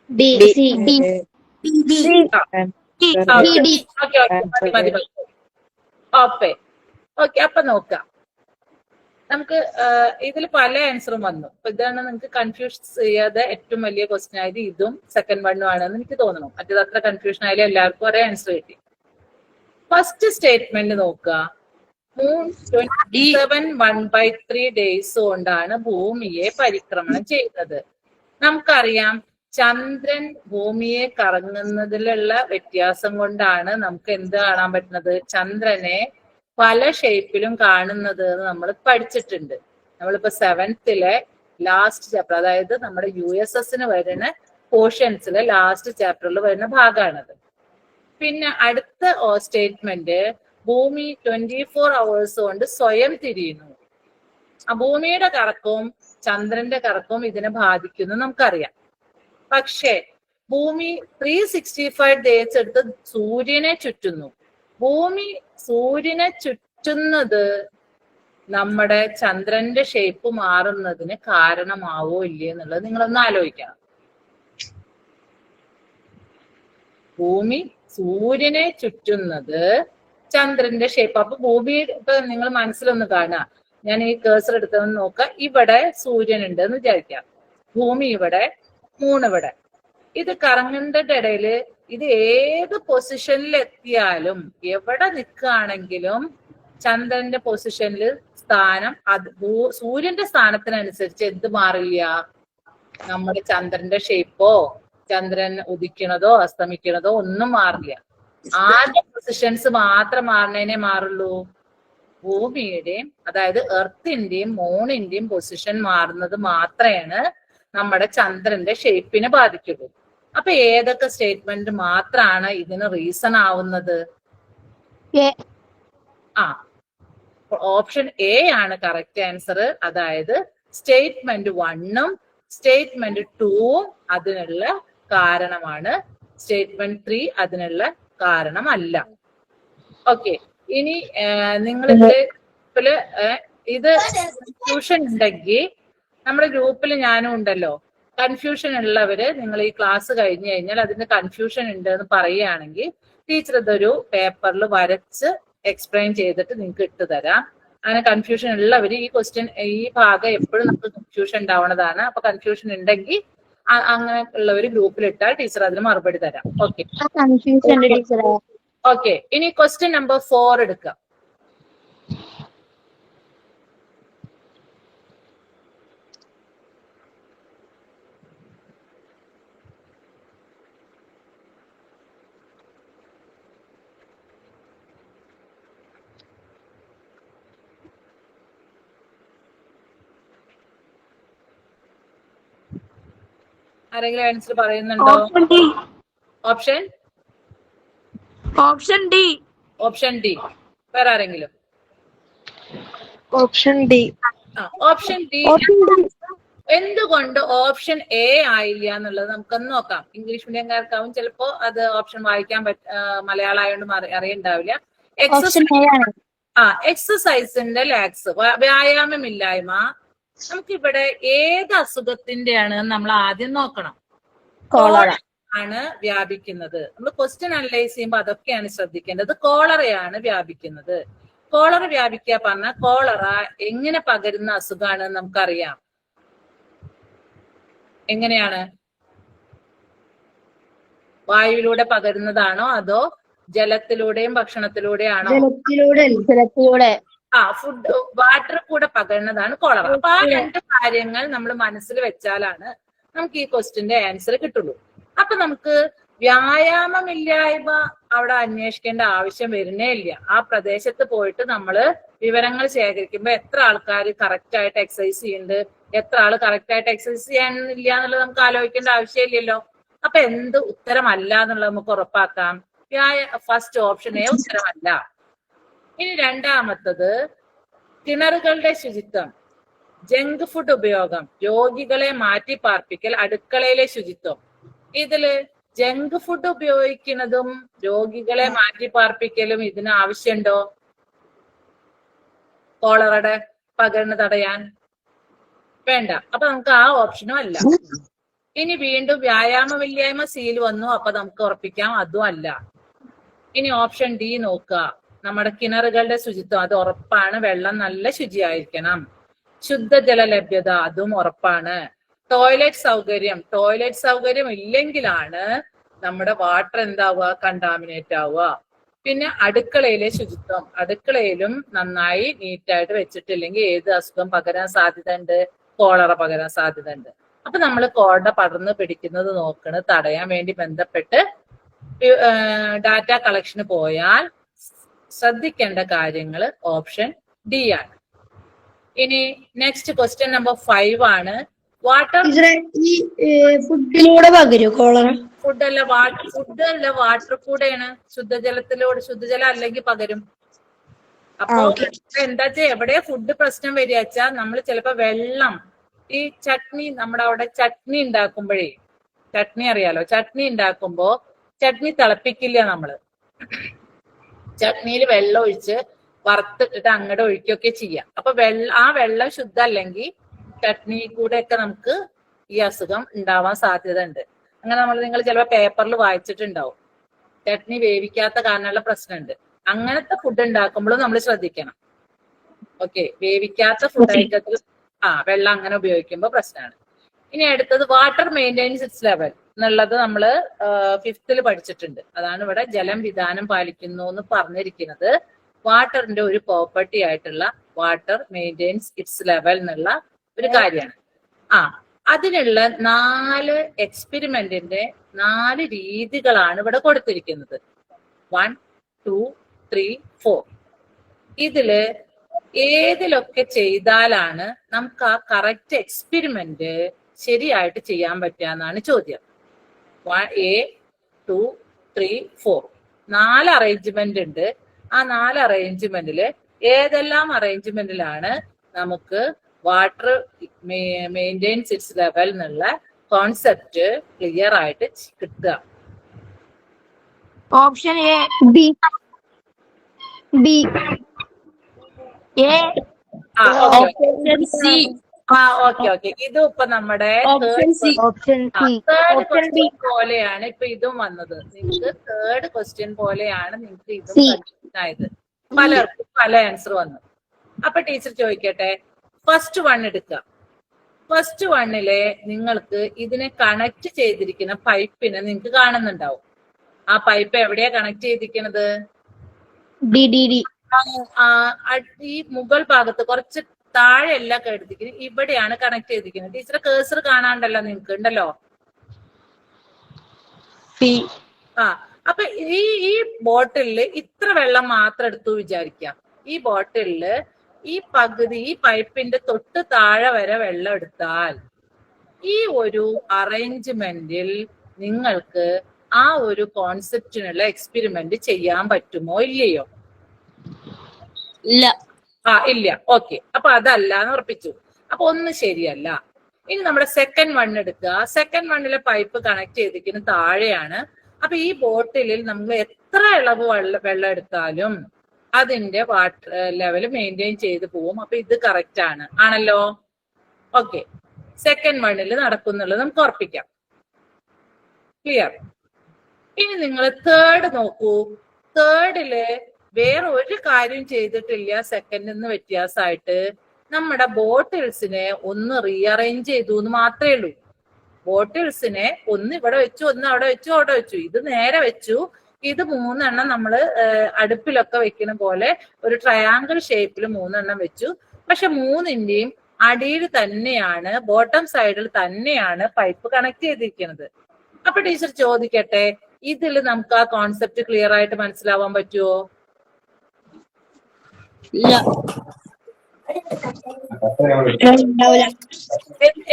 S3: D. C. D.
S2: Okay, അപ്പൊ നോക്കാം. നമുക്ക് ഇതിൽ പല ആൻസറും വന്നു. അപ്പൊ ഇതാണ് നിങ്ങൾക്ക് കൺഫ്യൂഷൻ ചെയ്യാതെ ഏറ്റവും വലിയ ക്വസ്റ്റ്യൻ ആയത് ഇതും സെക്കൻഡ് വണ്ണും ആണെന്ന് എനിക്ക് തോന്നുന്നു. മറ്റേത് അത്ര കൺഫ്യൂഷൻ ആയാലും എല്ലാവർക്കും ഒരേ ആൻസർ കിട്ടി. ഫസ്റ്റ് സ്റ്റേറ്റ്മെന്റ് നോക്കുക. മൂൺ 27 1/3 ഡേയ്സ് കൊണ്ടാണ് ഭൂമിയെ പരിക്രമണം ചെയ്യുന്നത്. നമുക്കറിയാം ചന്ദ്രൻ ഭൂമിയെ കറങ്ങുന്നതിലുള്ള വ്യത്യാസം കൊണ്ടാണ് നമുക്ക് എന്ത് കാണാൻ പറ്റുന്നത്? ചന്ദ്രനെ പല ഷേപ്പിലും കാണുന്നത് എന്ന് നമ്മൾ പഠിച്ചിട്ടുണ്ട്. നമ്മളിപ്പോ 7th ലാസ്റ്റ് ചാപ്റ്റർ, അതായത് നമ്മുടെ USS വരുന്ന പോർഷൻസിലെ ലാസ്റ്റ് ചാപ്റ്ററിൽ വരുന്ന ഭാഗമാണത്. പിന്നെ അടുത്ത സ്റ്റേറ്റ്മെന്റ്, ഭൂമി 24 hours കൊണ്ട് സ്വയം തിരിയുന്നു. ആ ഭൂമിയുടെ കറക്കവും ചന്ദ്രന്റെ കറക്കവും ഇതിനെ ബാധിക്കുന്നു നമുക്കറിയാം. പക്ഷേ ഭൂമി 365 ഡേയ്സ് എടുത്ത് സൂര്യനെ ചുറ്റുന്നു. ഭൂമി സൂര്യനെ ചുറ്റുന്നത് നമ്മുടെ ചന്ദ്രന്റെ ഷേപ്പ് മാറുന്നതിന് കാരണമാവോ ഇല്ലേ എന്നുള്ളത് നിങ്ങളൊന്ന് ആലോചിക്കണം. ഭൂമി സൂര്യനെ ചുറ്റുന്നത് ചന്ദ്രന്റെ ഷേപ്പ്. അപ്പൊ ഭൂമി ഇപ്പൊ നിങ്ങൾ മനസ്സിലൊന്ന് കാണുക. ഞാൻ ഈ കേഴ്സർ എടുത്തതെന്ന് നോക്കുക. ഇവിടെ സൂര്യൻ ഉണ്ട് എന്ന് വിചാരിക്കാം, ഭൂമി ഇവിടെ, മൂൺ ഇവിടെ. ഇത് കറങ്ങുന്നതിന്റെ ഇടയിൽ ഇത് ഏത് പൊസിഷനിൽ എത്തിയാലും എവിടെ നിൽക്കുകയാണെങ്കിലും ചന്ദ്രന്റെ പൊസിഷനിൽ സ്ഥാനം അത് സൂര്യന്റെ സ്ഥാനത്തിനനുസരിച്ച് എന്ത് മാറില്ല? നമ്മുടെ ചന്ദ്രന്റെ ഷേപ്പോ ചന്ദ്രൻ ഉദിക്കണതോ അസ്തമിക്കണതോ ഒന്നും മാറില്ല. ആദ്യ പൊസിഷൻസ് മാത്രം മാറുന്നതിനെ മാറുള്ളൂ. ഭൂമിയുടെയും അതായത് എർത്തിന്റെയും മൂണിന്റെയും പൊസിഷൻ മാറുന്നത് മാത്രമാണ് നമ്മുടെ ചന്ദ്രന്റെ ഷേപ്പിനെ ബാധിക്കുള്ളൂ. അപ്പൊ ഏതൊക്കെ സ്റ്റേറ്റ്മെന്റ് മാത്രമാണ് ഇതിന് റീസൺ ആവുന്നത്? ഓപ്ഷൻ എ ആണ് കറക്റ്റ് ആൻസർ. അതായത് സ്റ്റേറ്റ്മെന്റ് 1ഉം സ്റ്റേറ്റ്മെന്റ് 2ഉം അതിനുള്ള കാരണമാണ്. സ്റ്റേറ്റ്മെന്റ് 3 അതിനുള്ള കാരണമല്ല. ഓക്കെ, ഇനി നിങ്ങൾ ഇത് കൺഫ്യൂഷൻ ഉണ്ടെങ്കിൽ നമ്മുടെ ഗ്രൂപ്പിൽ ഞാനും ഉണ്ടല്ലോ. കൺഫ്യൂഷൻ ഉള്ളവര് നിങ്ങൾ ഈ ക്ലാസ് കഴിഞ്ഞു കഴിഞ്ഞാൽ അതിന് കൺഫ്യൂഷൻ ഉണ്ട് എന്ന് പറയുകയാണെങ്കിൽ ടീച്ചർ ഇതൊരു പേപ്പറിൽ വരച്ച് എക്സ്പ്ലെയിൻ ചെയ്തിട്ട് നിങ്ങൾക്ക് ഇട്ട് തരാം. അങ്ങനെ കൺഫ്യൂഷൻ ഉള്ളവര് ഈ ക്വസ്റ്റ്യൻ ഈ ഭാഗം എപ്പോഴും നമുക്ക് കൺഫ്യൂഷൻ ഉണ്ടാവുന്നതാണ്. അപ്പൊ കൺഫ്യൂഷൻ ഉണ്ടെങ്കിൽ അങ്ങനെ ഉള്ളവര് ഗ്രൂപ്പിൽ ഇട്ടാൽ ടീച്ചർ അതിന് മറുപടി തരാം. Okay okay. ഇനി ക്വസ്റ്റ്യൻ നമ്പർ 4 എടുക്കാം. ആരെങ്കിലും ആൻസർ പറയുന്നുണ്ടോ? Option option D. വേറെ ആരെങ്കിലും?
S3: Option D.
S2: Option D. എന്തുകൊണ്ട് ഓപ്ഷൻ എ ആയില്ല എന്നുള്ളത് നമുക്കൊന്ന് നോക്കാം. ഇംഗ്ലീഷ് മീഡിയംകാർക്കാവും ചിലപ്പോ അത് ഓപ്ഷൻ വായിക്കാൻ മലയാളം ആയതുകൊണ്ട് അറിയണ്ടാവില്ല. എക്സസൈസിന്റെ ലാക്സ്, വ്യായാമമില്ലായ്മ. നമുക്കിവിടെ ഏത് അസുഖത്തിന്റെയാണ് നമ്മൾ ആദ്യം നോക്കണം. കോളറ ആണ് വ്യാപിക്കുന്നത്. നമ്മൾ ക്വസ്റ്റ്യൻ അനലൈസ് ചെയ്യുമ്പോൾ അതൊക്കെയാണ് ശ്രദ്ധിക്കേണ്ടത്. കോളറയാണ് വ്യാപിക്കുന്നത്. കോളറ വ്യാപിക്കുക പറഞ്ഞാൽ കോളറ എങ്ങനെ പകരുന്ന അസുഖമാണ് നമുക്കറിയാം. എങ്ങനെയാണ്? വായുവിലൂടെ പകരുന്നതാണോ അതോ ജലത്തിലൂടെയും ഭക്ഷണത്തിലൂടെയാണോ?
S3: ജലത്തിലൂടെ.
S2: ഫുഡ് വാട്ടർ കൂടെ പകരുന്നതാണ് കോളറ. അപ്പൊ ആ രണ്ട് കാര്യങ്ങൾ നമ്മൾ മനസ്സിൽ വെച്ചാലാണ് നമുക്ക് ഈ ക്വസ്റ്റ്യന്റെ ആൻസർ കിട്ടുള്ളൂ. അപ്പൊ നമുക്ക് വ്യായാമമില്ലായ്മ അവിടെ അന്വേഷിക്കേണ്ട ആവശ്യം വരുന്നേ ഇല്ല. ആ പ്രദേശത്ത് പോയിട്ട് നമ്മൾ വിവരങ്ങൾ ശേഖരിക്കുമ്പോൾ എത്ര ആൾക്കാർ കറക്റ്റ് ആയിട്ട് എക്സസൈസ് ചെയ്യുന്നുണ്ട്, എത്ര ആള് കറക്റ്റ് ആയിട്ട് എക്സസൈസ് ചെയ്യാനില്ല എന്നുള്ളത് നമുക്ക് ആലോചിക്കേണ്ട ആവശ്യമില്ലല്ലോ. അപ്പൊ എന്ത് ഉത്തരമല്ല എന്നുള്ളത് നമുക്ക് ഉറപ്പാക്കാം. ഫസ്റ്റ് ഓപ്ഷൻ എ ഉത്തരമല്ല. ഇനി രണ്ടാമത്തത് കിണറുകളുടെ ശുചിത്വം, ജങ്ക് ഫുഡ് ഉപയോഗം, രോഗികളെ മാറ്റി പാർപ്പിക്കൽ, അടുക്കളയിലെ ശുചിത്വം. ഇതില് ജങ്ക് ഫുഡ് ഉപയോഗിക്കുന്നതും രോഗികളെ മാറ്റി പാർപ്പിക്കലും ഇതിന് ആവശ്യമുണ്ടോ? കോളറയുടെ പകർന്ന് തടയാൻ വേണ്ട. അപ്പൊ നമുക്ക് ആ ഓപ്ഷനും അല്ല. ഇനി വീണ്ടും വ്യായാമമില്ലായ്മ സീൽ വന്നു. അപ്പൊ നമുക്ക് ഉറപ്പിക്കാം അതും അല്ല. ഇനി ഓപ്ഷൻ ഡി നോക്കുക. നമ്മുടെ കിണറുകളുടെ ശുചിത്വം, അത് ഉറപ്പാണ്. വെള്ളം നല്ല ശുചിയായിരിക്കണം. ശുദ്ധജല ലഭ്യത, അതും ഉറപ്പാണ്. ടോയ്ലറ്റ് സൗകര്യം ഇല്ലെങ്കിലാണ് നമ്മുടെ വാട്ടർ എന്താവുക, കണ്ടാമിനേറ്റ് ആവുക. പിന്നെ അടുക്കളയിലെ ശുചിത്വം, അടുക്കളയിലും നന്നായി നീറ്റായിട്ട് വെച്ചിട്ടില്ലെങ്കിൽ ഏത് അസുഖം പകരാൻ സാധ്യത ഉണ്ട്? കോളറ പകരാൻ സാധ്യത ഉണ്ട്. അപ്പൊ നമ്മൾ കോളറ പടർന്ന് പിടിക്കുന്നത് തടയാൻ വേണ്ടി ബന്ധപ്പെട്ട് ഡാറ്റ കളക്ഷന് പോയാൽ ശ്രദ്ധിക്കേണ്ട കാര്യങ്ങൾ ഓപ്ഷൻ ഡി ആണ്. ഇനി നെക്സ്റ്റ് ക്വസ്റ്റ്യൻ നമ്പർ 5 ആണ്.
S3: ഫുഡിലൂടെ പകരും കോളറ?
S2: ഫുഡല്ല വാട്ടർ കൂടെയാണ്. ശുദ്ധജലം അല്ലെങ്കിൽ പകരും. അപ്പൊ എന്താ വെച്ചാ എവിടെ ഫുഡ് പ്രശ്നം വരികച്ചാ നമ്മൾ ചിലപ്പോ വെള്ളം, ഈ ചട്നി, നമ്മുടെ അവിടെ ചട്നി ഉണ്ടാക്കുമ്പോഴേ, ചട്നി അറിയാലോ, ചട്നി ഉണ്ടാക്കുമ്പോ ചട്നി തിളപ്പിക്കില്ല നമ്മള്. ചട്നിയിൽ വെള്ളം ഒഴിച്ച് വറുത്തിട്ടിട്ട് അങ്ങോട്ട് ഒഴിക്കുകയൊക്കെ ചെയ്യാം. അപ്പൊ ആ വെള്ളം ശുദ്ധ അല്ലെങ്കിൽ ചട്നി കൂടെ ഒക്കെ നമുക്ക് ഈ അസുഖം ഉണ്ടാവാൻ സാധ്യത ഉണ്ട്. അങ്ങനെ നിങ്ങൾ ചിലപ്പോൾ പേപ്പറിൽ വായിച്ചിട്ടുണ്ടാവും, ചട്നി വേവിക്കാത്ത കാരണമുള്ള പ്രശ്നമുണ്ട്. അങ്ങനത്തെ ഫുഡ് ഉണ്ടാക്കുമ്പോഴും നമ്മൾ ശ്രദ്ധിക്കണം. ഓക്കെ, വേവിക്കാത്ത ഫുഡ് ഐറ്റത്തിൽ വെള്ളം അങ്ങനെ ഉപയോഗിക്കുമ്പോൾ പ്രശ്നമാണ്. ഇനി അടുത്തത് വാട്ടർ മെയിൻ്റെനൻസ് ലെവൽ എന്നുള്ളത് നമ്മൾ 5th പഠിച്ചിട്ടുണ്ട്. അതാണ് ഇവിടെ ജലം വിധാനം പാലിക്കുന്നു എന്ന് പറഞ്ഞിരിക്കുന്നത്. വാട്ടറിന്റെ ഒരു പ്രോപ്പർട്ടി ആയിട്ടുള്ള വാട്ടർ മെയിൻ്റെനൻസ് ഇറ്റ്സ് ലെവൽ എന്നുള്ള ഒരു കാര്യമാണ്. അതിനുള്ള 4 എക്സ്പെരിമെന്റിന്റെ 4 രീതികളാണ് ഇവിടെ കൊടുത്തിരിക്കുന്നത്. 1, 2, 3, 4. ഇതില് ഏതിലൊക്കെ ചെയ്താലാണ് നമുക്ക് ആ കറക്റ്റ് എക്സ്പെരിമെന്റ് ശരിയായിട്ട് ചെയ്യാൻ പറ്റുക എന്നാണ് ചോദ്യം. 1, A, 2, 3, 4. 4 അറേഞ്ച്മെന്റ് ഉണ്ട്. ആ 4 അറേഞ്ച്മെന്റില് ഏതെല്ലാം അറേഞ്ച്മെന്റിലാണ് നമുക്ക് വാട്ടർ മെയിൻറ്റെയിൻസ് ഇറ്റ്സ് ലെവൽ എന്നുള്ള കോൺസെപ്റ്റ് ക്ലിയർ ആയിട്ട് കിട്ടുക?
S3: Option A, B, B, A,
S2: option C, okay. ഇതും ഇപ്പൊ നമ്മുടെ
S3: option C. Option C.
S2: Third
S3: option B.
S2: Question പോലെയാണ് ഇപ്പൊ ഇതും വന്നത്. നിങ്ങൾക്ക് തേർഡ് ക്വസ്റ്റ്യൻ പോലെയാണ് നിങ്ങൾക്ക് ഇതും
S3: സി.
S2: കൺഫ്യൂഷൻ ആയത്. പലർക്കും പല ആൻസർ വന്നു. അപ്പൊ ടീച്ചർ ചോദിക്കട്ടെ, ഫസ്റ്റ് വൺ എടുക്കുക. ഫസ്റ്റ് വണ്ണിലെ നിങ്ങൾക്ക് ഇതിനെ കണക്ട് ചെയ്തിരിക്കുന്ന പൈപ്പിനെ നിങ്ങൾക്ക് കാണുന്നുണ്ടാവും. ആ പൈപ്പ് എവിടെയാ കണക്ട് ചെയ്തിരിക്കുന്നത്?
S3: D D D.
S2: ഈ മുകൾ ഭാഗത്ത് കുറച്ച് താഴെയല്ല എടുത്തിരിക്കുന്നത്, ഇവിടെയാണ് കണക്ട് ചെയ്തിരിക്കുന്നത്. ടീച്ചറെ കേസർ കാണാണ്ടല്ലോ, നിങ്ങൾക്ക് ഉണ്ടല്ലോ.
S3: സി.
S2: അപ്പൊ ഈ ബോട്ടിലില് ഇത്ര വെള്ളം മാത്രം എടുത്തു വിചാരിക്കാം. ഈ ബോട്ടിലില് ഈ പകുതി ഈ പൈപ്പിന്റെ തൊട്ട് താഴെ വരെ വെള്ളം എടുത്താൽ ഈ ഒരു അറേഞ്ച്മെന്റിൽ നിങ്ങൾക്ക് ആ ഒരു കോൺസെപ്റ്റിനുള്ള എക്സ്പെരിമെന്റ് ചെയ്യാൻ പറ്റുമോ ഇല്ലയോ?
S3: ഇല്ല.
S2: ഇല്ല. ഓക്കെ. അപ്പൊ അതല്ല എന്ന് ഉറപ്പിച്ചു. അപ്പൊ ഒന്ന് ശരിയല്ല. ഇനി നമ്മുടെ സെക്കൻഡ് വൺ എടുക്കുക. സെക്കൻഡ് വണ്ണിലെ പൈപ്പ് കണക്ട് ചെയ്തിരിക്കുന്നത് താഴെയാണ്. അപ്പൊ ഈ ബോട്ടിലിൽ നമ്മൾ എത്ര ഇളവ് വെള്ളം എടുത്താലും അതിന്റെ വാട്ടർ ലെവൽ മെയിൻറ്റെയിൻ ചെയ്ത് പോവും. അപ്പൊ ഇത് കറക്റ്റ് ആണ്, ആണല്ലോ. ഓക്കെ. സെക്കൻഡ് വണ്ണിൽ നടക്കുന്നുള്ളത് നമുക്ക് ഉറപ്പിക്കാം. ക്ലിയർ? ഇനി നിങ്ങൾ തേർഡ് നോക്കൂ. തേർഡില് വേറെ ഒരു കാര്യം ചെയ്തിട്ടില്ല സെക്കൻഡിൽ നിന്ന് വ്യത്യാസമായിട്ട്. നമ്മുടെ ബോട്ടിൽസിനെ ഒന്ന് റീഅറേഞ്ച് ചെയ്തു എന്ന് മാത്രമേ ഉള്ളൂ. ബോട്ടിൽസിനെ ഒന്ന് ഇവിടെ വെച്ചു, ഒന്ന് അവിടെ വെച്ചു, അവിടെ വെച്ചു. ഇത് നേരെ വെച്ചു. ഇത് 3 എണ്ണം നമ്മള് അടുപ്പിലൊക്കെ വെക്കുന്ന പോലെ ഒരു ട്രയാങ്കിൾ ഷേപ്പിൽ 3 എണ്ണം വെച്ചു. പക്ഷെ 3ന്റെയും അടിയിൽ തന്നെയാണ്, ബോട്ടം സൈഡിൽ തന്നെയാണ് പൈപ്പ് കണക്ട് ചെയ്തിരിക്കുന്നത്. അപ്പൊ ടീച്ചർ ചോദിക്കട്ടെ, ഇതിൽ നമുക്ക് ആ കോൺസെപ്റ്റ് ക്ലിയർ ആയിട്ട് മനസ്സിലാവാൻ പറ്റുമോ?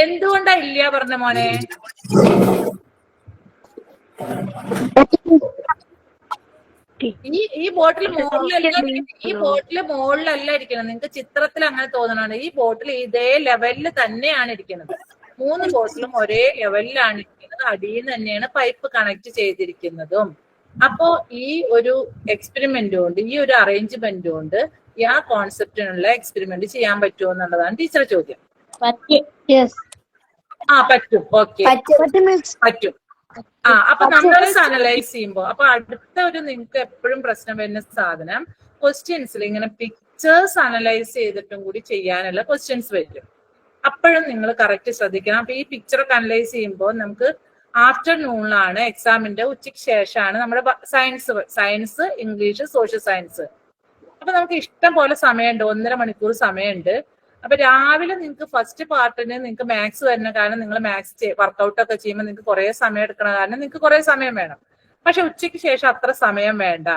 S2: എന്തുകൊണ്ടാ ഇല്ല പറഞ്ഞ മോനെ? ഈ ബോട്ടിൽ മുകളിലല്ല ഇരിക്കണം. നിങ്ങൾക്ക് ചിത്രത്തിൽ അങ്ങനെ തോന്നണുണ്ട്. ഈ ബോട്ടിൽ ഇതേ ലെവലിൽ തന്നെയാണ് ഇരിക്കുന്നത്. 3 ബോട്ടിലും ഒരേ ലെവലിലാണ് ഇരിക്കുന്നത്. അടിയിൽ നിന്ന് തന്നെയാണ് പൈപ്പ് കണക്ട് ചെയ്തിരിക്കുന്നതും. അപ്പോ ഈ ഒരു എക്സ്പെരിമെന്റ് കൊണ്ട്, ഈ ഒരു അറേഞ്ച്മെന്റ് കൊണ്ട് ആ കോൺസെപ്റ്റിനുള്ള എക്സ്പെരിമെന്റ് ചെയ്യാൻ പറ്റുമോ എന്നുള്ളതാണ് ടീച്ചറെ ചോദ്യം. പറ്റും. ഓക്കെ, പറ്റും. അപ്പൊ നമ്മൾ അനലൈസ് ചെയ്യുമ്പോ, അപ്പൊ അടുത്ത ഒരു നിങ്ങൾക്ക് എപ്പോഴും പ്രശ്നം വരുന്ന സാധനം, ക്വസ്റ്റ്യൻസിൽ ഇങ്ങനെ പിക്ചേഴ്സ് അനലൈസ് ചെയ്തിട്ടും കൂടി ചെയ്യാനുള്ള ക്വസ്റ്റ്യൻസ് വരും. അപ്പോഴും നിങ്ങൾ കറക്റ്റ് ശ്രദ്ധിക്കണം. അപ്പൊ ഈ പിക്ചറൊക്കെ അനലൈസ് ചെയ്യുമ്പോൾ നമുക്ക് ആഫ്റ്റർനൂണിലാണ് എക്സാമിന്റെ, ഉച്ചയ്ക്ക് ശേഷമാണ് നമ്മുടെ സയൻസ്, ഇംഗ്ലീഷ്, സോഷ്യൽ സയൻസ്. അപ്പൊ നമുക്ക് ഇഷ്ടം പോലെ സമയമുണ്ട്, 1.5 മണിക്കൂർ സമയമുണ്ട്. അപ്പൊ രാവിലെ നിങ്ങൾക്ക് ഫസ്റ്റ് പാർട്ടിന് നിങ്ങൾക്ക് മാത്സ് വരുന്ന കാരണം നിങ്ങൾ മാത്സ് വർക്കൗട്ട് ഒക്കെ ചെയ്യുമ്പോൾ നിങ്ങൾക്ക് കുറെ സമയം എടുക്കണ കാരണം നിങ്ങൾക്ക് കുറെ സമയം വേണം. പക്ഷെ ഉച്ചയ്ക്ക് ശേഷം അത്ര സമയം വേണ്ട.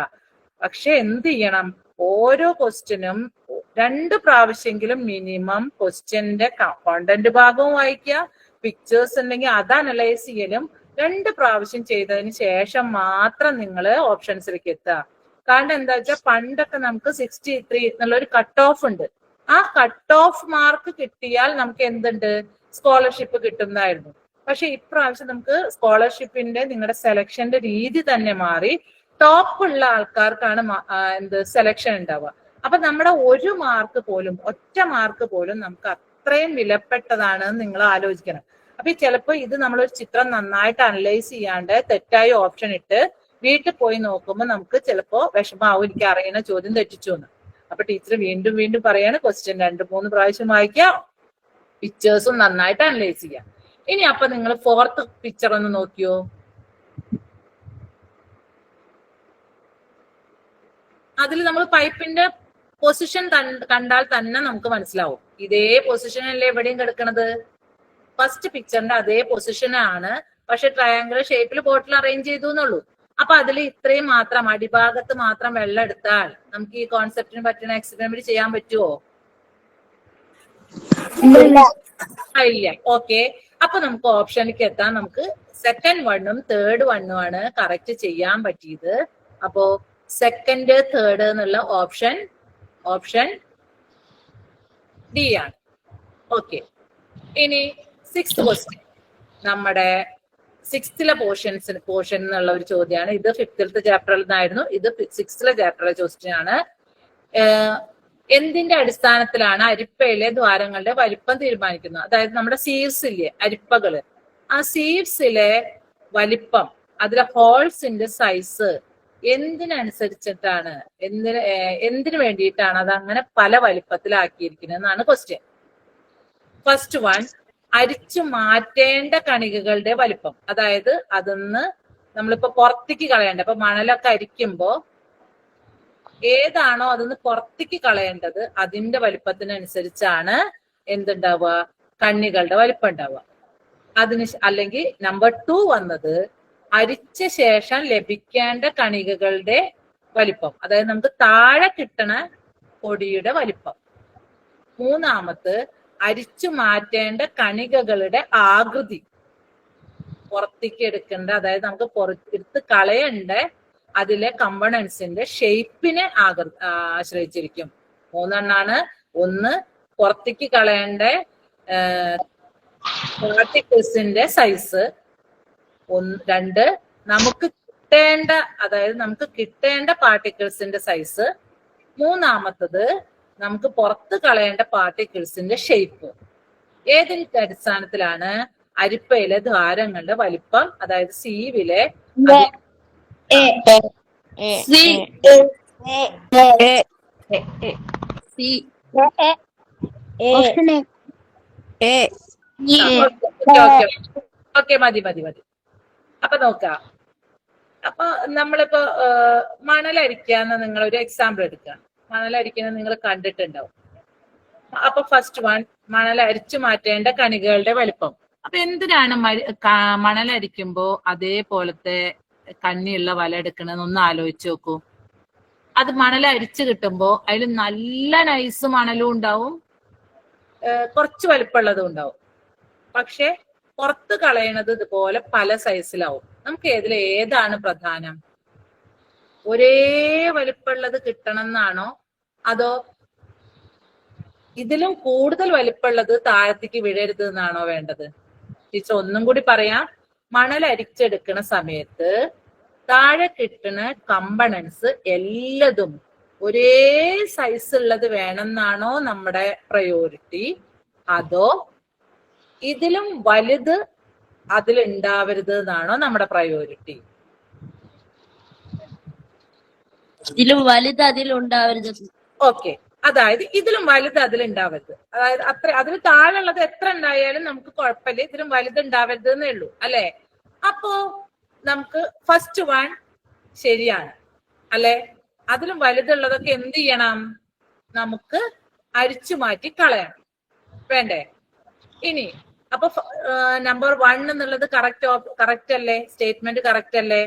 S2: പക്ഷെ എന്ത് ചെയ്യണം, ഓരോ ക്വസ്റ്റ്യനും 2 പ്രാവശ്യമെങ്കിലും മിനിമം ക്വസ്റ്റ്യന്റെ കോണ്ടന്റ് ഭാഗവും വായിക്കുക, പിക്ചേഴ്സ് ഉണ്ടെങ്കിൽ അത് അനലൈസ് ചെയ്യലും 2 പ്രാവശ്യം ചെയ്തതിന് ശേഷം മാത്രം നിങ്ങൾ ഓപ്ഷൻസിലേക്ക് എത്തുക. കാരണം എന്താ വെച്ചാൽ പണ്ടൊക്കെ നമുക്ക് 63 എന്നുള്ള ഒരു കട്ട് ഓഫ് ഉണ്ട്. ആ കട്ട് ഓഫ് മാർക്ക് കിട്ടിയാൽ നമുക്ക് എന്തുണ്ട്, സ്കോളർഷിപ്പ് കിട്ടുന്നതായിരുന്നു. പക്ഷെ ഇപ്രാവശ്യം നമുക്ക് സ്കോളർഷിപ്പിന്റെ നിങ്ങളുടെ സെലക്ഷന്റെ രീതി തന്നെ മാറി. ടോപ്പ് ഉള്ള ആൾക്കാർക്കാണ് സെലക്ഷൻ ഉണ്ടാവുക. അപ്പൊ നമ്മുടെ ഒരു മാർക്ക് പോലും, ഒറ്റ മാർക്ക് പോലും നമുക്ക് അത്രയും വിലപ്പെട്ടതാണ് നിങ്ങൾ ആലോചിക്കണം. അപ്പൊ ചിലപ്പോ ഇത് നമ്മളൊരു ചിത്രം നന്നായിട്ട് അനലൈസ് ചെയ്യാണ്ട് തെറ്റായ ഓപ്ഷൻ ഇട്ട് വീട്ടിൽ പോയി നോക്കുമ്പോൾ നമുക്ക് ചിലപ്പോ വിഷമാവും, എനിക്ക് അറിയുന്ന ചോദ്യം തെറ്റിച്ചു എന്ന്. അപ്പൊ ടീച്ചർ വീണ്ടും വീണ്ടും പറയാണ്, ക്വസ്റ്റ്യൻ 2-3 പ്രാവശ്യം വായിക്കാം, പിക്ചേഴ്സും നന്നായിട്ട് അനലൈസ് ചെയ്യാം. ഇനി അപ്പൊ നിങ്ങൾ 4th പിക്ചർ ഒന്ന് നോക്കിയോ. അതിൽ നമ്മൾ പൈപ്പിന്റെ പൊസിഷൻ കണ്ടാൽ തന്നെ നമുക്ക് മനസ്സിലാവും. ഇതേ പൊസിഷനല്ലേ എവിടെയും കിടക്കണത്. ഫസ്റ്റ് പിക്ചറിന്റെ അതേ പൊസിഷനാണ്, പക്ഷെ ട്രയാങ്കിൾ ഷേപ്പിൽ ബോട്ടിൽ അറേഞ്ച് ചെയ്തു എന്നുള്ളൂ. അപ്പൊ അതിൽ ഇത്രയും മാത്രം, അടിഭാഗത്ത് മാത്രം വെള്ളം എടുത്താൽ നമുക്ക് ഈ കോൺസെപ്റ്റിന് പറ്റുന്ന എക്സ്പെരിമെന്റ് ചെയ്യാൻ പറ്റുമോ? ഇല്ല. ഓക്കെ. അപ്പൊ നമുക്ക് ഓപ്ഷനിലേക്ക് എത്താൻ, നമുക്ക് സെക്കൻഡ് വണ്ണും തേർഡ് വണ്ണും ആണ് കറക്റ്റ് ചെയ്യാൻ പറ്റിയത്. അപ്പോ സെക്കൻഡ്, തേർഡ് എന്നുള്ള ഓപ്ഷൻ ഡി ആണ്. ഓക്കെ. ഇനി 6th ക്വസ്റ്റ്യൻ, നമ്മുടെ 6th പോർഷൻ എന്നുള്ള ഒരു ചോദ്യമാണ്. ഇത് 5th ചാപ്റ്ററിൽ നിന്നായിരുന്നു, ഇത് 6th ചാപ്റ്ററിലെ ക്വസ്റ്റ്യൻ ആണ്. എന്തിന്റെ അടിസ്ഥാനത്തിലാണ് അരിപ്പയിലെ ദ്വാരങ്ങളുടെ വലിപ്പം തീരുമാനിക്കുന്നത്? അതായത് നമ്മുടെ സീവ്സ് ഇല്ലേ, അരിപ്പകള്, ആ സീവ്സിലെ വലിപ്പം, അതിലെ ഹോൾസിന്റെ സൈസ് എന്തിനനുസരിച്ചിട്ടാണ്, എന്തിനു വേണ്ടിയിട്ടാണ് അത് അങ്ങനെ പല വലിപ്പത്തിലാക്കിയിരിക്കുന്നത് എന്നാണ് ക്വസ്റ്റ്യൻ. ഫസ്റ്റ് വൺ, അരിച്ചു മാറ്റേണ്ട കണികകളുടെ വലിപ്പം. അതായത് അതൊന്ന് നമ്മളിപ്പോ പുറത്തേക്ക് കളയേണ്ട, ഇപ്പൊ മണലൊക്കെ അരിക്കുമ്പോ ഏതാണോ അതൊന്ന് പുറത്തേക്ക് കളയേണ്ടത് അതിന്റെ വലിപ്പത്തിനനുസരിച്ചാണ് എന്തുണ്ടാവുക, കണ്ണികളുടെ വലിപ്പം ഉണ്ടാവുക. അല്ലെങ്കിൽ നമ്പർ 2 വന്നത് അരിച്ച ശേഷം ലഭിക്കേണ്ട കണികകളുടെ വലിപ്പം, അതായത് നമുക്ക് താഴെ കിട്ടണ പൊടിയുടെ വലിപ്പം. മൂന്നാമത് അരിച്ചു മാറ്റേണ്ട കണികകളുടെ ആകൃതി, പുറത്തേക്ക് എടുക്കേണ്ട, അതായത് നമുക്ക് എടുത്ത് കളയേണ്ട അതിലെ കമ്പണൻസിന്റെ ഷേപ്പിനെ ആശ്രയിച്ചിരിക്കും. മൂന്നെണ്ണാണ്. ഒന്ന്, പുറത്തേക്ക് കളയേണ്ട പാർട്ടിക്കിൾസിന്റെ സൈസ്. രണ്ട്, നമുക്ക് കിട്ടേണ്ട, അതായത് നമുക്ക് കിട്ടേണ്ട പാർട്ടിക്കിൾസിന്റെ സൈസ്. മൂന്നാമത്തത് നമുക്ക് പുറത്ത് കളയേണ്ട പാർട്ടിക്കിൾസിന്റെ ഷേപ്പ്. ഏതിന്റെ അടിസ്ഥാനത്തിലാണ് അരിപ്പയിലെ ദ്വാരങ്ങളുടെ വലിപ്പം, അതായത് സീവിലെ മതി. അപ്പൊ നോക്കാം. അപ്പൊ നമ്മളിപ്പോ മണലരിക്കാന്ന് നിങ്ങൾ ഒരു എക്സാമ്പിൾ എടുക്കുക. മണലരിക്കുന്നത് നിങ്ങൾ കണ്ടിട്ടുണ്ടാവും. അപ്പൊ ഫസ്റ്റ് വൺ, മണൽ അരിച്ചു മാറ്റേണ്ട കണികകളുടെ വലിപ്പം. അപ്പൊ എന്തിനാണ് മണലരിക്കുമ്പോ അതേപോലത്തെ കണ്ണിയുള്ള വല എടുക്കണമെന്ന് ഒന്ന് ആലോചിച്ച് നോക്കൂ. അത് മണൽ അരിച്ചു കിട്ടുമ്പോ അതിൽ നല്ല നൈസ് മണലും ഉണ്ടാവും, കുറച്ച് വലിപ്പമുള്ളതും ഉണ്ടാവും. പക്ഷെ പുറത്ത് കളയണത് ഇതുപോലെ പല സൈസിലാവും. നമുക്ക് ഏതാണ് പ്രധാനം? ഒരേ വലിപ്പമുള്ളത് കിട്ടണം എന്നാണോ, അതോ ഇതിലും കൂടുതൽ വലിപ്പമുള്ളത് താഴത്തേക്ക് വീഴരുത് എന്നാണോ വേണ്ടത്? ടീച്ചർ ഒന്നും കൂടി പറയാം. മണൽ അരിച്ചെടുക്കുന്ന സമയത്ത് താഴെ കിട്ടുന്ന കമ്പണൻസ് എല്ലാതും ഒരേ സൈസ് ഉള്ളത് വേണമെന്നാണോ നമ്മുടെ പ്രയോറിറ്റി, അതോ ഇതിലും വലുത് അതിലുണ്ടാവരുത് എന്നാണോ നമ്മുടെ പ്രയോറിറ്റി?
S3: ഇതിലും വലുത് അതിലുണ്ടാവരുത്.
S2: ഓക്കെ, അതായത് ഇതിലും വലുത് അതിലുണ്ടാവരുത്. അതായത് അതിൽ താഴെയുള്ളത് എത്ര ഉണ്ടായാലും നമുക്ക് കുഴപ്പമില്ല, ഇതിലും വലുത് ഉണ്ടാവരുത് എന്നേ ഉള്ളൂ, അല്ലെ? അപ്പോ നമുക്ക് ഫസ്റ്റ് വൺ ശരിയാണ്, അല്ലെ? അതിലും വലുതുള്ളതൊക്കെ എന്ത് ചെയ്യണം? നമുക്ക് അരിച്ചു മാറ്റി കളയണം, വേണ്ടേ? ഇനി അപ്പൊ നമ്പർ 1 എന്നുള്ളത് കറക്റ്റ് അല്ലേ? സ്റ്റേറ്റ്മെന്റ് കറക്റ്റ് അല്ലേ?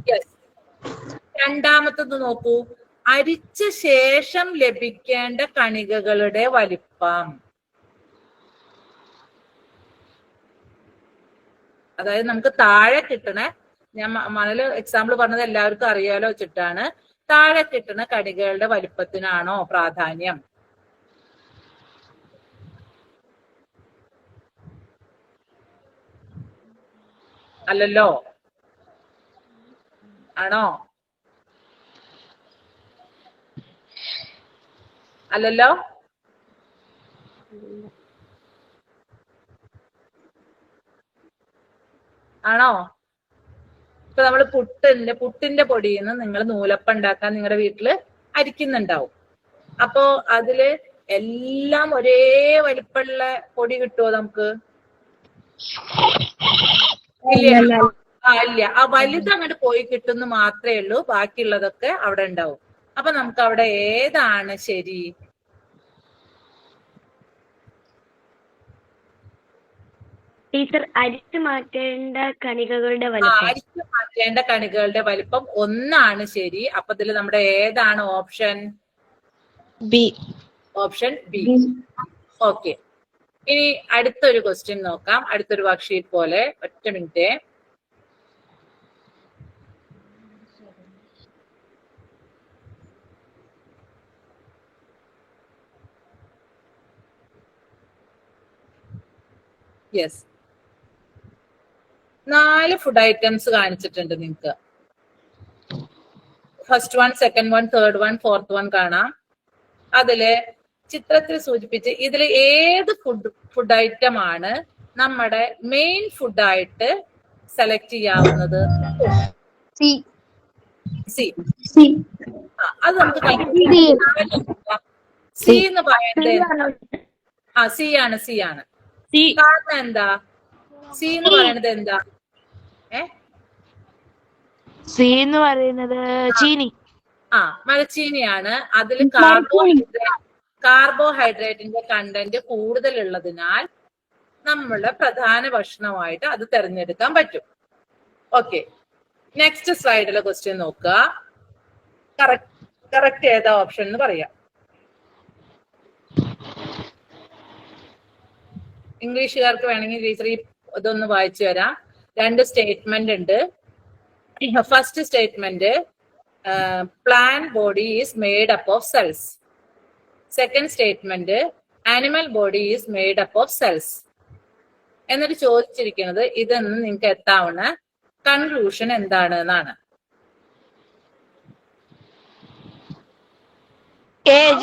S2: യെസ്. രണ്ടാമത്തത് നോക്കൂ, അരിച്ച ശേഷം ലഭിക്കേണ്ട കണികകളുടെ വലിപ്പം. അതായത് നമുക്ക് താഴെ കിട്ടണ, ഞാൻ മണല് എക്സാമ്പിൾ പറഞ്ഞത് എല്ലാവർക്കും അറിയാലോ വെച്ചിട്ടാണ്, താഴെ കിട്ടുന്ന കണികകളുടെ വലിപ്പത്തിനാണോ പ്രാധാന്യം? അല്ലല്ലോ, ആണോ? അല്ലല്ലോ. ആണോ? ഇപ്പൊ നമ്മള് പുട്ടിന്റെ പൊടിയിൽ നിന്ന് നിങ്ങൾ നൂലപ്പം ഉണ്ടാക്കാൻ നിങ്ങളുടെ വീട്ടില് അരിക്കുന്നുണ്ടാവും. അപ്പോ അതില് എല്ലാം ഒരേ വലിപ്പമുള്ള പൊടി കിട്ടുമോ നമുക്ക്? ഇല്ല. ആ വലുത് അങ്ങോട്ട് പോയി കിട്ടുന്നു മാത്രമേ ഉള്ളൂ, ബാക്കിയുള്ളതൊക്കെ അവിടെ ഉണ്ടാവും. അപ്പൊ നമുക്ക് അവിടെ ഏതാണ് ശരി?
S3: ടീച്ചർ, അരിച്ചു മാറ്റേണ്ട കണികകളുടെ വലിപ്പം.
S2: അരിച്ചു മാറ്റേണ്ട കണികകളുടെ വലിപ്പം 1 ശരി. അപ്പൊ ഇതിൽ നമ്മുടെ ഏതാണ് option?
S3: B.
S2: Option B. Okay. ഇനി അടുത്തൊരു ക്വസ്റ്റ്യൻ നോക്കാം, അടുത്തൊരു വർക്ക്ഷീറ്റ് പോലെ. ഒറ്റ മിനിറ്റ്. യെസ്, 4 ഫുഡ് ഐറ്റംസ് കാണിച്ചിട്ടുണ്ട് നിങ്ങൾക്ക്. First one, second one, third one, fourth one കാണാം. അതില് ചിത്രത്തിൽ സൂചിപ്പിച്ച് ഇതിൽ ഏത് ഫുഡ് ഐറ്റം ആണ് നമ്മുടെ മെയിൻ ഫുഡായിട്ട് സെലക്ട് ചെയ്യാവുന്നത്? സി. അത് നമുക്ക് സി എന്ന് പറയുന്നത് സി ആണ്. കാരണം എന്താ? സി എന്ന് പറയുന്നത് എന്താ?
S4: സി എന്ന് പറയുന്നത് ചീനി.
S2: മരച്ചീനിയാണ്. അതിൽ കാർബോഹൈഡ്രേറ്റിന്റെ കണ്ടന്റ് കൂടുതലുള്ളതിനാൽ നമ്മളുടെ പ്രധാന ഭക്ഷണമായിട്ട് അത് തിരഞ്ഞെടുക്കാൻ പറ്റും. ഓക്കെ, നെക്സ്റ്റ് സ്ലൈഡിലെ ക്വസ്റ്റ്യൻ നോക്കുക. കറക്റ്റ് ഏതാ ഓപ്ഷൻ എന്ന് പറയാം. ഇംഗ്ലീഷുകാർക്ക് വേണമെങ്കിൽ ടീച്ചർ ഇതൊന്ന് വായിച്ചു തരാം. 2 സ്റ്റേറ്റ്മെന്റ് ഉണ്ട്. First statement, plant body is made up of cells. Second statement, animal body is made up of cells. എന്നിട്ട് ചോദിച്ചിരിക്കുന്നത് ഇതെന്ന് നിങ്ങൾക്ക് എത്താവുന്ന കൺക്ലൂഷൻ എന്താണ് എന്നാണ്.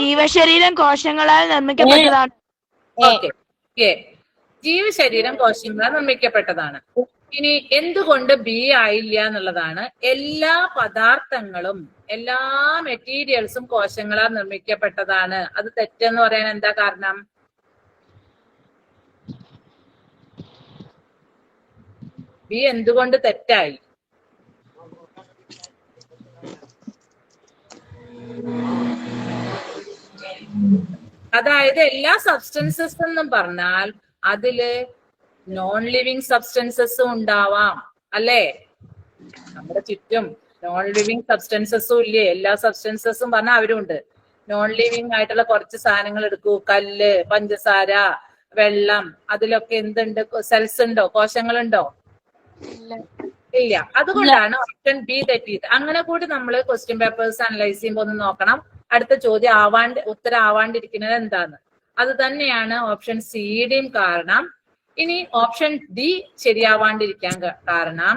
S4: ജീവശരീരം കോശങ്ങളാൽ നിർമ്മിക്കപ്പെട്ടതാണ്.
S2: ഓക്കെ, ജീവശരീരം കോശങ്ങളാൽ നിർമ്മിക്കപ്പെട്ടതാണ്. ഇനി എന്തുകൊണ്ട് ബി ആയില്ല എന്നുള്ളതാണ്. എല്ലാ പദാർത്ഥങ്ങളും എല്ലാ മെറ്റീരിയൽസും കോശങ്ങളാൽ നിർമ്മിക്കപ്പെട്ടതാണ്. അത് തെറ്റെന്ന് പറയാൻ എന്താ കാരണം? ബി എന്തുകൊണ്ട് തെറ്റായി? അതായത് എല്ലാ സബ്സ്റ്റൻസസ് എന്നും പറഞ്ഞാൽ അതില് നോൺ ലിവിങ് സബ്സ്റ്റൻസസും ഉണ്ടാവാം, അല്ലേ? നമ്മുടെ ചുറ്റും നോൺ ലിവിങ് സബ്സ്റ്റൻസസും ഇല്ലേ? എല്ലാ സബ്സ്റ്റൻസസും പറഞ്ഞാൽ അവരുണ്ട്. നോൺ ലിവിങ് ആയിട്ടുള്ള കുറച്ച് സാധനങ്ങൾ എടുക്കൂ. കല്ല്, പഞ്ചസാര, വെള്ളം, അതിലൊക്കെ എന്തുണ്ട്? സെൽസ് ഉണ്ടോ? കോശങ്ങളുണ്ടോ? ഇല്ല. അതുകൊണ്ടാണ് ഓപ്ഷൻ ബി തെറ്റിയത്. അങ്ങനെ കൂടി നമ്മൾ ക്വസ്റ്റ്യൻ പേപ്പേഴ്സ് അനലൈസ് ചെയ്യുമ്പോൾ ഒന്ന് നോക്കണം. അടുത്ത ചോദ്യം ഉത്തരം ആവാണ്ടിരിക്കുന്നത് എന്താന്ന്. അത് തന്നെയാണ് ഓപ്ഷൻ സിയുടെയും കാരണം. ഇനി ഓപ്ഷൻ ഡി ശരിയാവാണ്ടിരിക്കാൻ കാരണം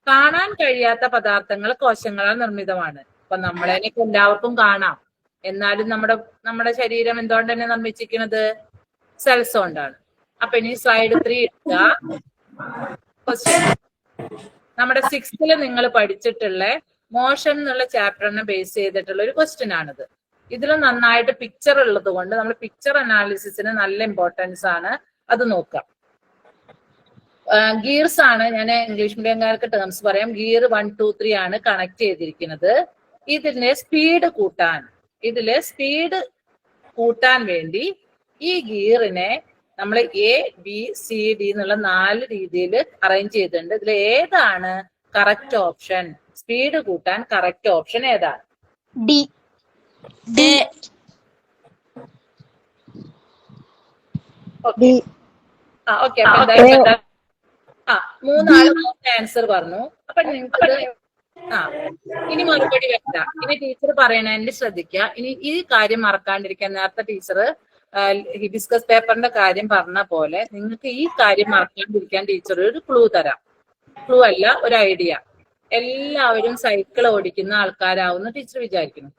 S2: കാണാൻ കഴിയാത്ത പദാർത്ഥങ്ങൾ കോശങ്ങളാൽ നിർമ്മിതമാണ്. ഇപ്പൊ നമ്മളെനിക്ക് എല്ലാവർക്കും കാണാം, എന്നാലും നമ്മുടെ ശരീരം എന്തുകൊണ്ട് തന്നെ നിർമ്മിച്ചിരിക്കുന്നത്? സെൽസ് കൊണ്ടാണ്. അപ്പൊ ഇനി സ്ലൈഡ് 3 എടുക്കുക. ക്വസ്റ്റ്യൻ നമ്മുടെ 6th നിങ്ങൾ പഠിച്ചിട്ടുള്ള മോഷൻ എന്നുള്ള ചാപ്റ്ററിനെ ബേസ് ചെയ്തിട്ടുള്ള ഒരു ക്വസ്റ്റ്യൻ ആണിത്. ഇതിൽ നന്നായിട്ട് പിക്ചർ ഉള്ളത് കൊണ്ട് നമ്മൾ പിക്ചർ അനാലിസിസിന് നല്ല ഇമ്പോർട്ടൻസ് ആണ്. അത് നോക്കാം. ഗിയർസ് ആണ്, ഞാൻ ഇംഗ്ലീഷ് മീഡിയംകാർക്ക് ടേംസ് പറയാം. ഗിയർ 1, 2, 3 ആണ് കണക്ട് ചെയ്തിരിക്കുന്നത്. ഇതിന്റെ സ്പീഡ് കൂട്ടാൻ വേണ്ടി ഈ ഗിയറിനെ നമ്മൾ എ, ബി, സി, ഡി എന്നുള്ള 4 രീതിയിൽ അറേഞ്ച് ചെയ്തിട്ടുണ്ട്. ഇതിൽ ഏതാണ് കറക്റ്റ് ഓപ്ഷൻ? സ്പീഡ് കൂട്ടാൻ കറക്റ്റ് ഓപ്ഷൻ ഏതാണ്?
S4: ഡി.
S2: ഓക്കെ, അപ്പൊ എന്തായാലും 3 ആൻസർ പറഞ്ഞു. അപ്പൊ നിങ്ങൾക്ക് ഇനി മറുപടി വെക്ക. ഇനി ടീച്ചർ പറയണതിന്റെ ശ്രദ്ധിക്കുക. ഇനി ഈ കാര്യം മറക്കാണ്ടിരിക്കാൻ നേരത്തെ ടീച്ചർ ഹിബിസ്കസ് പേപ്പറിന്റെ കാര്യം പറഞ്ഞ പോലെ നിങ്ങൾക്ക് ഈ കാര്യം മറക്കാണ്ടിരിക്കാൻ ടീച്ചർ ഒരു ക്ലൂ തരാം. ക്ലൂ അല്ല, ഒരു ഐഡിയ. എല്ലാവരും സൈക്കിൾ ഓടിക്കുന്ന ആൾക്കാരാവുന്ന ടീച്ചർ വിചാരിക്കുന്നു.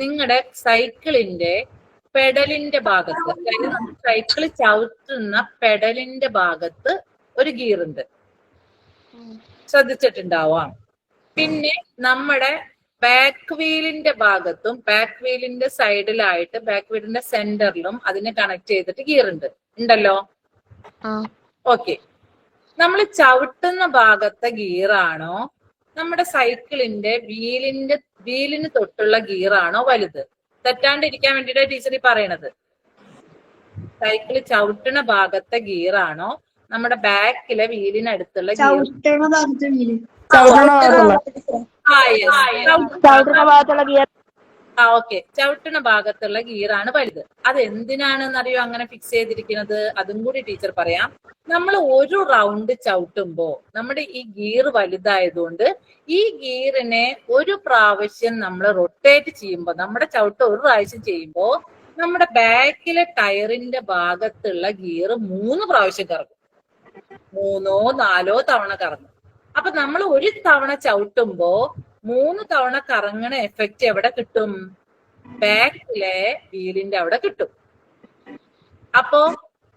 S2: നിങ്ങളുടെ സൈക്കിളിന്റെ പെഡലിന്റെ ഭാഗത്ത്, അതായത് നമ്മൾ സൈക്കിൾ ചവിട്ടുന്ന പെഡലിന്റെ ഭാഗത്ത് ഒരു ഗിയർ ഉണ്ട്, ശ്രദ്ധിച്ചിട്ടുണ്ടാവാം. പിന്നെ നമ്മുടെ ബാക്ക് വീലിന്റെ ഭാഗത്തും ബാക്ക് വീലിന്റെ സൈഡിലായിട്ട് ബാക്ക് വീലിന്റെ സെന്ററിലും അതിനെ കണക്ട് ചെയ്തിട്ട് ഗിയർ ഉണ്ടല്ലോ. ഓക്കെ, നമ്മൾ ചവിട്ടുന്ന ഭാഗത്തെ ഗിയറാണോ നമ്മുടെ സൈക്കിളിന്റെ വീലിന് തൊട്ടുള്ള ഗിയറാണോ വലുത്? തെറ്റാണ്ടിരിക്കാൻ വേണ്ടിയിട്ട് ടീച്ചർ ഈ പറയണത്. സൈക്കിൾ ചവിട്ടണ ഭാഗത്തെ ഗിയറാണോ നമ്മുടെ ബാക്കിലെ വീലിനടുത്തുള്ള ഗിയർ? ഓക്കെ, ചവിട്ടണ ഭാഗത്തുള്ള ഗിയറാണ് വലുത്. അത് എന്തിനാണെന്നറിയോ അങ്ങനെ ഫിക്സ് ചെയ്തിരിക്കുന്നത്? അതും കൂടി ടീച്ചർ പറയാം. നമ്മൾ ഒരു റൗണ്ട് ചവിട്ടുമ്പോ നമ്മുടെ ഈ ഗിയർ വലുതായതുകൊണ്ട് ഈ ഗിയറിനെ ഒരു പ്രാവശ്യം നമ്മൾ റൊട്ടേറ്റ് ചെയ്യുമ്പോൾ, നമ്മുടെ ചവിട്ട് ഒരു പ്രാവശ്യം ചെയ്യുമ്പോൾ നമ്മുടെ ബാക്കിലെ ടയറിന്റെ ഭാഗത്തുള്ള ഗിയർ 3 പ്രാവശ്യം കറങ്ങും. 3-4 തവണ കറങ്ങും. അപ്പൊ നമ്മൾ ഒരു തവണ ചവിട്ടുമ്പോ 3 തവണ കറങ്ങണ എഫക്റ്റ് എവിടെ കിട്ടും? ബാക്കിലെ വീലിന്റെ അവിടെ കിട്ടും. അപ്പോ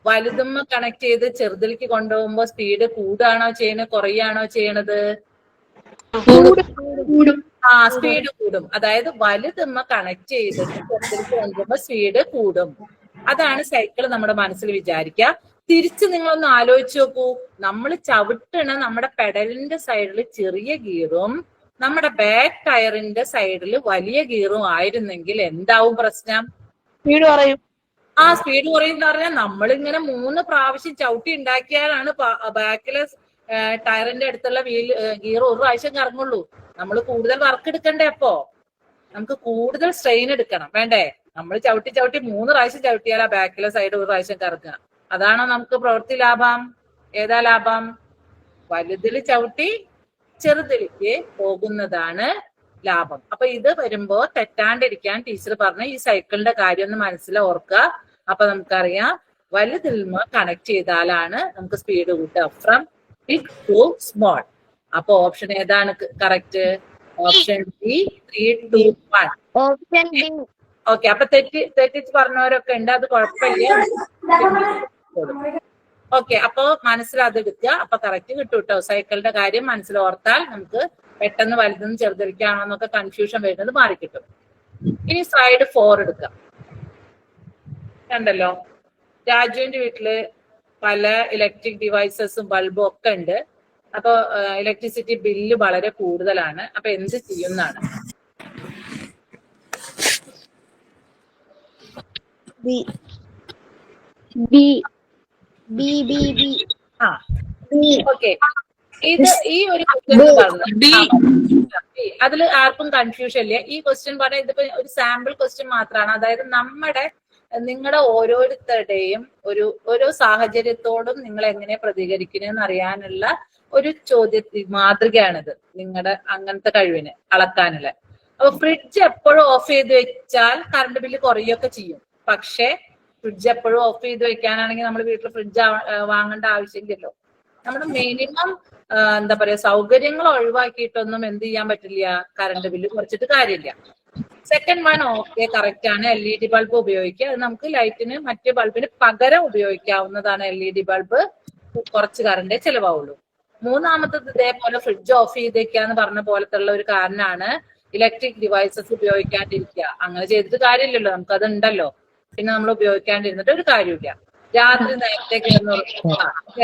S2: വലുതുമ്മ കണക്ട് ചെയ്ത് ചെറുതിലേക്ക് കൊണ്ടുപോകുമ്പോ സ്പീഡ് കൂടാണോ ചെയ്യണത്, കുറയാണോ ചെയ്യണത്? സ്പീഡ് കൂടും. അതായത് വലുതുമ്മ കണക്ട് ചെയ്തിട്ട് ചെറുതിലേക്ക് കൊണ്ടുപോകുമ്പോ സ്പീഡ് കൂടും. അതാണ് സൈക്കിൾ നമ്മുടെ മനസ്സിൽ വിചാരിക്കുക. തിരിച്ച് നിങ്ങളൊന്ന് ആലോചിച്ച് നോക്കൂ. നമ്മൾ ചവിട്ടണ നമ്മുടെ പെഡലിന്റെ സൈഡിൽ ചെറിയ ഗിയറും നമ്മുടെ ബാക്ക് ടയറിന്റെ സൈഡിൽ വലിയ ഗിയറും ആയിരുന്നെങ്കിൽ എന്താവും പ്രശ്നം?
S4: സ്പീഡ് കുറയും.
S2: സ്പീഡ് കുറയുന്ന പറഞ്ഞാൽ നമ്മളിങ്ങനെ 3 പ്രാവശ്യം ചവിട്ടി ഉണ്ടാക്കിയാലാണ് ബാക്കിലെ ടയറിന്റെ അടുത്തുള്ള ഗിയർ ഒരു പ്രാവശ്യം കറങ്ങുള്ളൂ. നമ്മൾ കൂടുതൽ വർക്ക് എടുക്കണ്ടേ? അപ്പോ നമുക്ക് കൂടുതൽ സ്ട്രെയിൻ എടുക്കണം, വേണ്ടേ? നമ്മൾ ചവിട്ടി 3 പ്രാവശ്യം ചവിട്ടിയാൽ ആ ബാക്കിലെ സൈഡ് ഒരു പ്രാവശ്യം കറക്കുക. അതാണോ നമുക്ക് പ്രവൃത്തി ലാഭം? ഏതാ ലാഭം? വലുതിൽ ചവിട്ടി ചെറുതിലേക്ക് പോകുന്നതാണ് ലാഭം. അപ്പൊ ഇത് വരുമ്പോ തെറ്റാണ്ടിരിക്കാൻ ടീച്ചർ പറഞ്ഞ ഈ സൈക്കിളിന്റെ കാര്യം ഒന്ന് മനസ്സിൽ ഓർക്കുക. അപ്പൊ നമുക്കറിയാം വലുതിൽ കണക്ട് ചെയ്താലാണ് നമുക്ക് സ്പീഡ് കൂട്ടുക, ഫ്രം ബിഗ് ടു സ്മോൾ. അപ്പൊ ഓപ്ഷൻ ഏതാണ് correct? Option B, 3, 2, 1.
S3: Option B.
S2: Okay, അപ്പൊ തെറ്റിച്ച് പറഞ്ഞവരൊക്കെ ഉണ്ട്, അത് കുഴപ്പമില്ല. ഓക്കെ, അപ്പൊ മനസ്സിലതെടുക്കുക. അപ്പൊ കറക്റ്റ് കിട്ടും കേട്ടോ. സൈക്കിളിന്റെ കാര്യം മനസ്സിൽ ഓർത്താൽ നമുക്ക് പെട്ടെന്ന് വലുതെന്ന് ചെറുതിരിക്കാണോ എന്നൊക്കെ കൺഫ്യൂഷൻ വരുന്നത് മാറിക്കിട്ടും. ഇനി സ്ലൈഡ് 4 എടുക്കാം. കണ്ടല്ലോ, രാജുവിന്റെ വീട്ടില് പല ഇലക്ട്രിക് ഡിവൈസസും ബൾബും ഒക്കെ ഉണ്ട്. അപ്പൊ ഇലക്ട്രിസിറ്റി ബില്ല് വളരെ കൂടുതലാണ്. അപ്പൊ എന്ത് ചെയ്യുന്നതാണ്? ഓക്കെ, ഇത് ഈ ഒരു ക്വസ്റ്റ്യൻ പറഞ്ഞു അതിൽ ആർക്കും കൺഫ്യൂഷൻ ഇല്ല. ഈ ക്വസ്റ്റ്യൻ പറഞ്ഞാൽ ഇതിപ്പോ ഒരു സാമ്പിൾ ക്വസ്റ്റ്യൻ മാത്രമാണ്. അതായത് നിങ്ങളുടെ ഓരോരുത്തരുടെയും ഓരോ സാഹചര്യത്തോടും നിങ്ങൾ എങ്ങനെ പ്രതികരിക്കണമെന്ന് അറിയാനുള്ള ഒരു മാതൃകയാണിത്. നിങ്ങളുടെ അങ്ങനത്തെ കഴിവിന് അളക്കാനുള്ള. അപ്പൊ ഫ്രിഡ്ജ് എപ്പോഴും ഓഫ് ചെയ്ത് വെച്ചാൽ കറണ്ട് ബില്ല് കുറയൊക്കെ ചെയ്യും. പക്ഷെ ഫ്രിഡ്ജ് എപ്പോഴും ഓഫ് ചെയ്ത് വെക്കാനാണെങ്കിൽ നമ്മൾ വീട്ടിൽ ഫ്രിഡ്ജ് വാങ്ങേണ്ട ആവശ്യമില്ലല്ലോ. നമ്മുടെ മിനിമം എന്താ പറയാ സൗകര്യങ്ങൾ ഒഴിവാക്കിയിട്ടൊന്നും എന്ത് ചെയ്യാൻ പറ്റില്ല, കറണ്ട് ബില്ല് കുറച്ചിട്ട് കാര്യമില്ല. സെക്കൻഡ് വൺ ഓക്കെ, കറക്റ്റ് ആണ്. LED ബൾബ് ഉപയോഗിക്കുക. അത് നമുക്ക് ലൈറ്റിന് മറ്റു ബൾബിന് പകരം ഉപയോഗിക്കാവുന്നതാണ്. LED ബൾബ് കുറച്ച് കറണ്ടേ ചെലവാവുള്ളൂ. മൂന്നാമത്തത് ഇതേപോലെ ഫ്രിഡ്ജ് ഓഫ് ചെയ്തേക്കാന്ന് പറഞ്ഞ പോലത്തുള്ള ഒരു കാരണമാണ് ഇലക്ട്രിക് ഡിവൈസസ് ഉപയോഗിക്കാണ്ടിരിക്കുക. അങ്ങനെ ചെയ്തിട്ട് കാര്യമില്ലല്ലോ, നമുക്കത് ഉണ്ടല്ലോ. പിന്നെ നമ്മൾ ഉപയോഗിക്കാണ്ടിരുന്നിട്ട് ഒരു കാര്യമില്ല. രാത്രി നേരത്തെ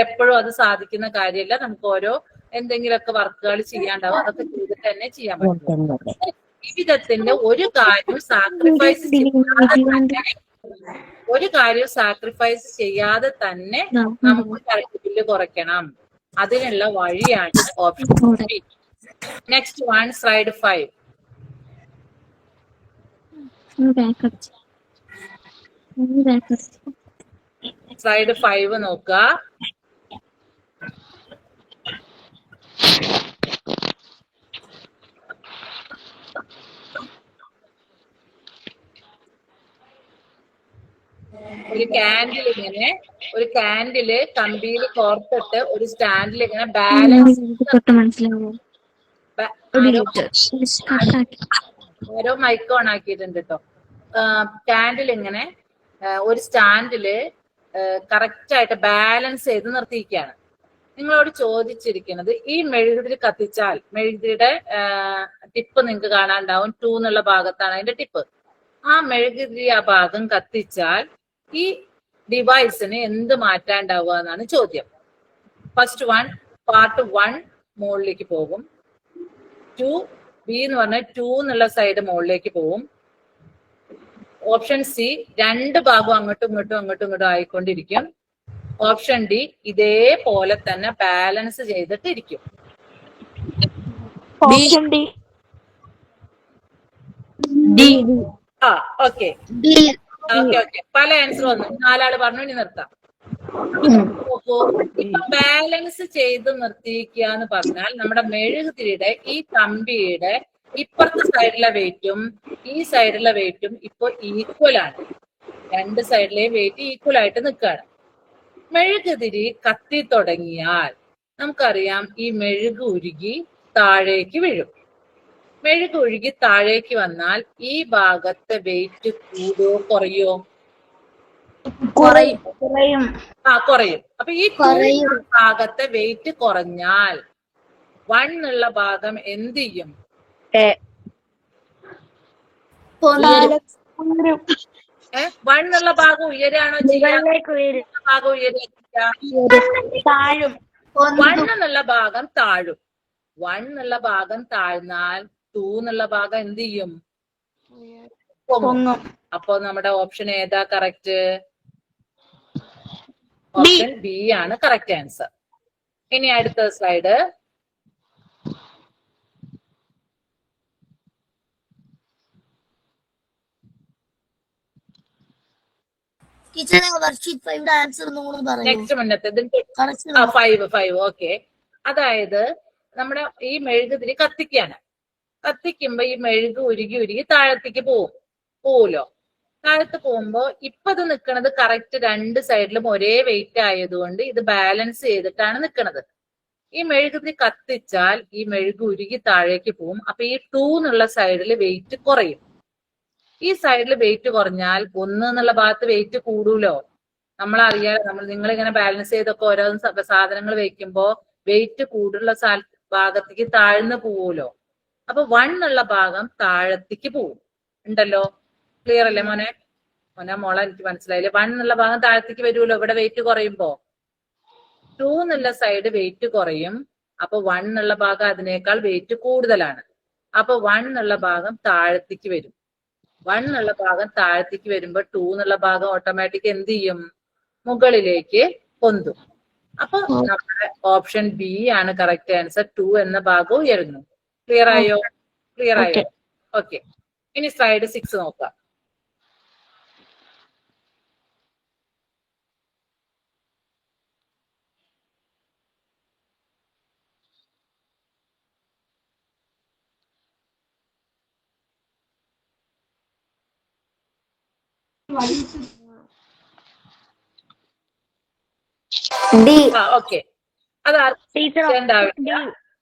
S2: എപ്പോഴും അത് സാധിക്കുന്ന കാര്യമില്ല. നമുക്ക് ഓരോ എന്തെങ്കിലുമൊക്കെ വർക്കുകൾ ചെയ്യാണ്ടാവും. അതൊക്കെ ചെയ്തിട്ട് തന്നെ ചെയ്യാൻ പറ്റും. ജീവിതത്തിന്റെ ഒരു കാര്യം സാക്രിഫൈസ് ചെയ്യാതെ തന്നെ നമുക്ക് കറണ്ട് ബില്ല് കുറയ്ക്കണം. അതിനുള്ള വഴിയാണ് option B. Next one, slide 5. Slide 5 നോക്കുക. ഒരു കാൻഡില് കമ്പിയിൽ കോർത്തിട്ട് ഒരു സ്റ്റാൻഡിൽ ഇങ്ങനെ ബാലൻസ് ഓരോ മൈക്ക് ഓൺ ആക്കിയിട്ടുണ്ട് കേട്ടോ. കാൻഡിൽ ഇങ്ങനെ ഒരു സ്റ്റാൻഡില് കറക്റ്റ് ആയിട്ട് ബാലൻസ് ചെയ്ത് നിർത്തിയിരിക്കുകയാണ്. നിങ്ങളോട് ചോദിച്ചിരിക്കുന്നത്, ഈ മെഴുകുതിരി കത്തിച്ചാൽ, മെഴുകുതിരിയുടെ ടിപ്പ് നിങ്ങൾക്ക് കാണാണ്ടാവും, 2 എന്നുള്ള ഭാഗത്താണ് അതിന്റെ ടിപ്പ്. ആ മെഴുകുതിരി ആ ഭാഗം കത്തിച്ചാൽ ഈ ഡിവൈസിന് എന്ത് മാറ്റാണ്ടാവുക എന്നാണ് ചോദ്യം. ഫസ്റ്റ് വൺ, പാർട്ട് 1 മുകളിലേക്ക് പോകും. 2 ബി എന്ന് പറഞ്ഞാൽ 2 എന്നുള്ള സൈഡ് മുകളിലേക്ക് പോകും. ഓപ്ഷൻ സി, 2 ഭാഗവും അങ്ങോട്ടും ഇങ്ങോട്ടും ആയിക്കൊണ്ടിരിക്കും. ഓപ്ഷൻ ഡി, ഇതേപോലെ തന്നെ ബാലൻസ് ചെയ്തിട്ടിരിക്കും.
S4: Option D.
S2: ഓക്കെ, പല ആൻസർ വന്നു. 4 ആള് പറഞ്ഞു, ഇനി നിർത്താം. നോക്കൂ, ഇപ്പൊ ബാലൻസ് ചെയ്ത് നിർത്തിയിരിക്കുക എന്ന് പറഞ്ഞാൽ നമ്മുടെ മെഴുകുതിരിയുടെ ഈ കമ്പിയുടെ ഇപ്പുറത്തെ സൈഡിലെ വെയിറ്റും ഈ സൈഡിലെ വെയിറ്റും ഇപ്പൊ ഈക്വൽ ആണ്. 2 സൈഡിലെയും വെയിറ്റ് ഈക്വൽ ആയിട്ട് നിൽക്കുകയാണ്. മെഴുകുതിരി കത്തി തുടങ്ങിയാൽ നമുക്കറിയാം ഈ മെഴുക് ഉരുകി താഴേക്ക് വീഴും. മെഴുക് ഒഴുകി താഴേക്ക് വന്നാൽ ഈ ഭാഗത്തെ വെയിറ്റ് കൂടുകയോ കുറയോ?
S3: കുറയും.
S2: കുറയും. അപ്പൊ ഈ 2 ഭാഗത്തെ വെയിറ്റ് കുറഞ്ഞാൽ 1 എന്നുള്ള ഭാഗം എന്ത് ചെയ്യും? 1 എന്നുള്ള ഭാഗം ഉയരാണോ ചെയ്യാ? ഭാഗം ഉയരുക. 1 എന്നുള്ള ഭാഗം താഴും. 1 എന്നുള്ള ഭാഗം താഴ്ന്നാൽ 2 എന്നുള്ള ഭാഗം എന്ത് ചെയ്യും? പൊങ്ങും. അപ്പൊ നമ്മുടെ ഓപ്ഷൻ ഏതാ കറക്റ്റ്? ഓപ്ഷൻ ബി ആണ് കറക്റ്റ് ആൻസർ. ഇനി അടുത്ത സ്ലൈഡ്. നെക്സ്റ്റ് മുന്നത്തെ 5 ഓക്കെ. അതായത് നമ്മുടെ ഈ മെഴുകുതിരി കത്തിക്കാണ്. കത്തിക്കുമ്പോ ഈ മെഴുക് ഉരുകി ഉരുകി താഴത്തേക്ക് പോവുമല്ലോ. താഴത്ത് പോകുമ്പോ ഇപ്പൊ ഇത് നിൽക്കുന്നത് കറക്റ്റ് 2 സൈഡിലും ഒരേ വെയിറ്റ് ആയതുകൊണ്ട് ഇത് ബാലൻസ് ചെയ്തിട്ടാണ് നിൽക്കുന്നത്. ഈ മെഴുകുതിരി കത്തിച്ചാൽ ഈ മെഴുക് ഉരുകി താഴേക്ക് പോവും. അപ്പൊ ഈ 2 എന്നുള്ള സൈഡിൽ വെയിറ്റ് കുറയും. ഈ സൈഡിൽ വെയിറ്റ് കുറഞ്ഞാൽ 1 എന്നുള്ള ഭാഗത്ത് വെയിറ്റ് കൂടൂലോ. നമ്മളറിയാം, നിങ്ങളിങ്ങനെ ബാലൻസ് ചെയ്തൊക്കെ ഓരോ സാധനങ്ങൾ വെക്കുമ്പോ വെയിറ്റ് കൂടുതലുള്ള ഭാഗത്തേക്ക് താഴ്ന്നു പോവുമല്ലോ. അപ്പൊ 1 എന്നുള്ള ഭാഗം താഴത്തേക്ക് പോവും. ഉണ്ടല്ലോ, ക്ലിയർ അല്ലേ മോനെ? മോളെ എനിക്ക് മനസ്സിലായില്ലേ? 1 എന്നുള്ള ഭാഗം താഴത്തേക്ക് വരുമല്ലോ ഇവിടെ വെയിറ്റ് കുറയുമ്പോ. 2 എന്നുള്ള സൈഡ് വെയിറ്റ് കുറയും. അപ്പൊ 1 എന്നുള്ള ഭാഗം അതിനേക്കാൾ വെയിറ്റ് കൂടുതലാണ്. അപ്പൊ 1 എന്നുള്ള ഭാഗം താഴത്തേക്ക് വരും. 1 എന്നുള്ള ഭാഗം താഴത്തേക്ക് വരുമ്പോ 2 എന്നുള്ള ഭാഗം ഓട്ടോമാറ്റിക് എന്ത് ചെയ്യും? മുകളിലേക്ക് പൊന്തും. അപ്പൊ നമ്മുടെ ഓപ്ഷൻ ബി ആണ് കറക്റ്റ് ആൻസർ. 2 എന്ന ഭാഗം ഉയരുന്നു. ക്ലിയർ ആയോ? ഓക്കെ. ഇനി സ്ലൈഡ് 6 നോക്കാം. ഓക്കെ, അത്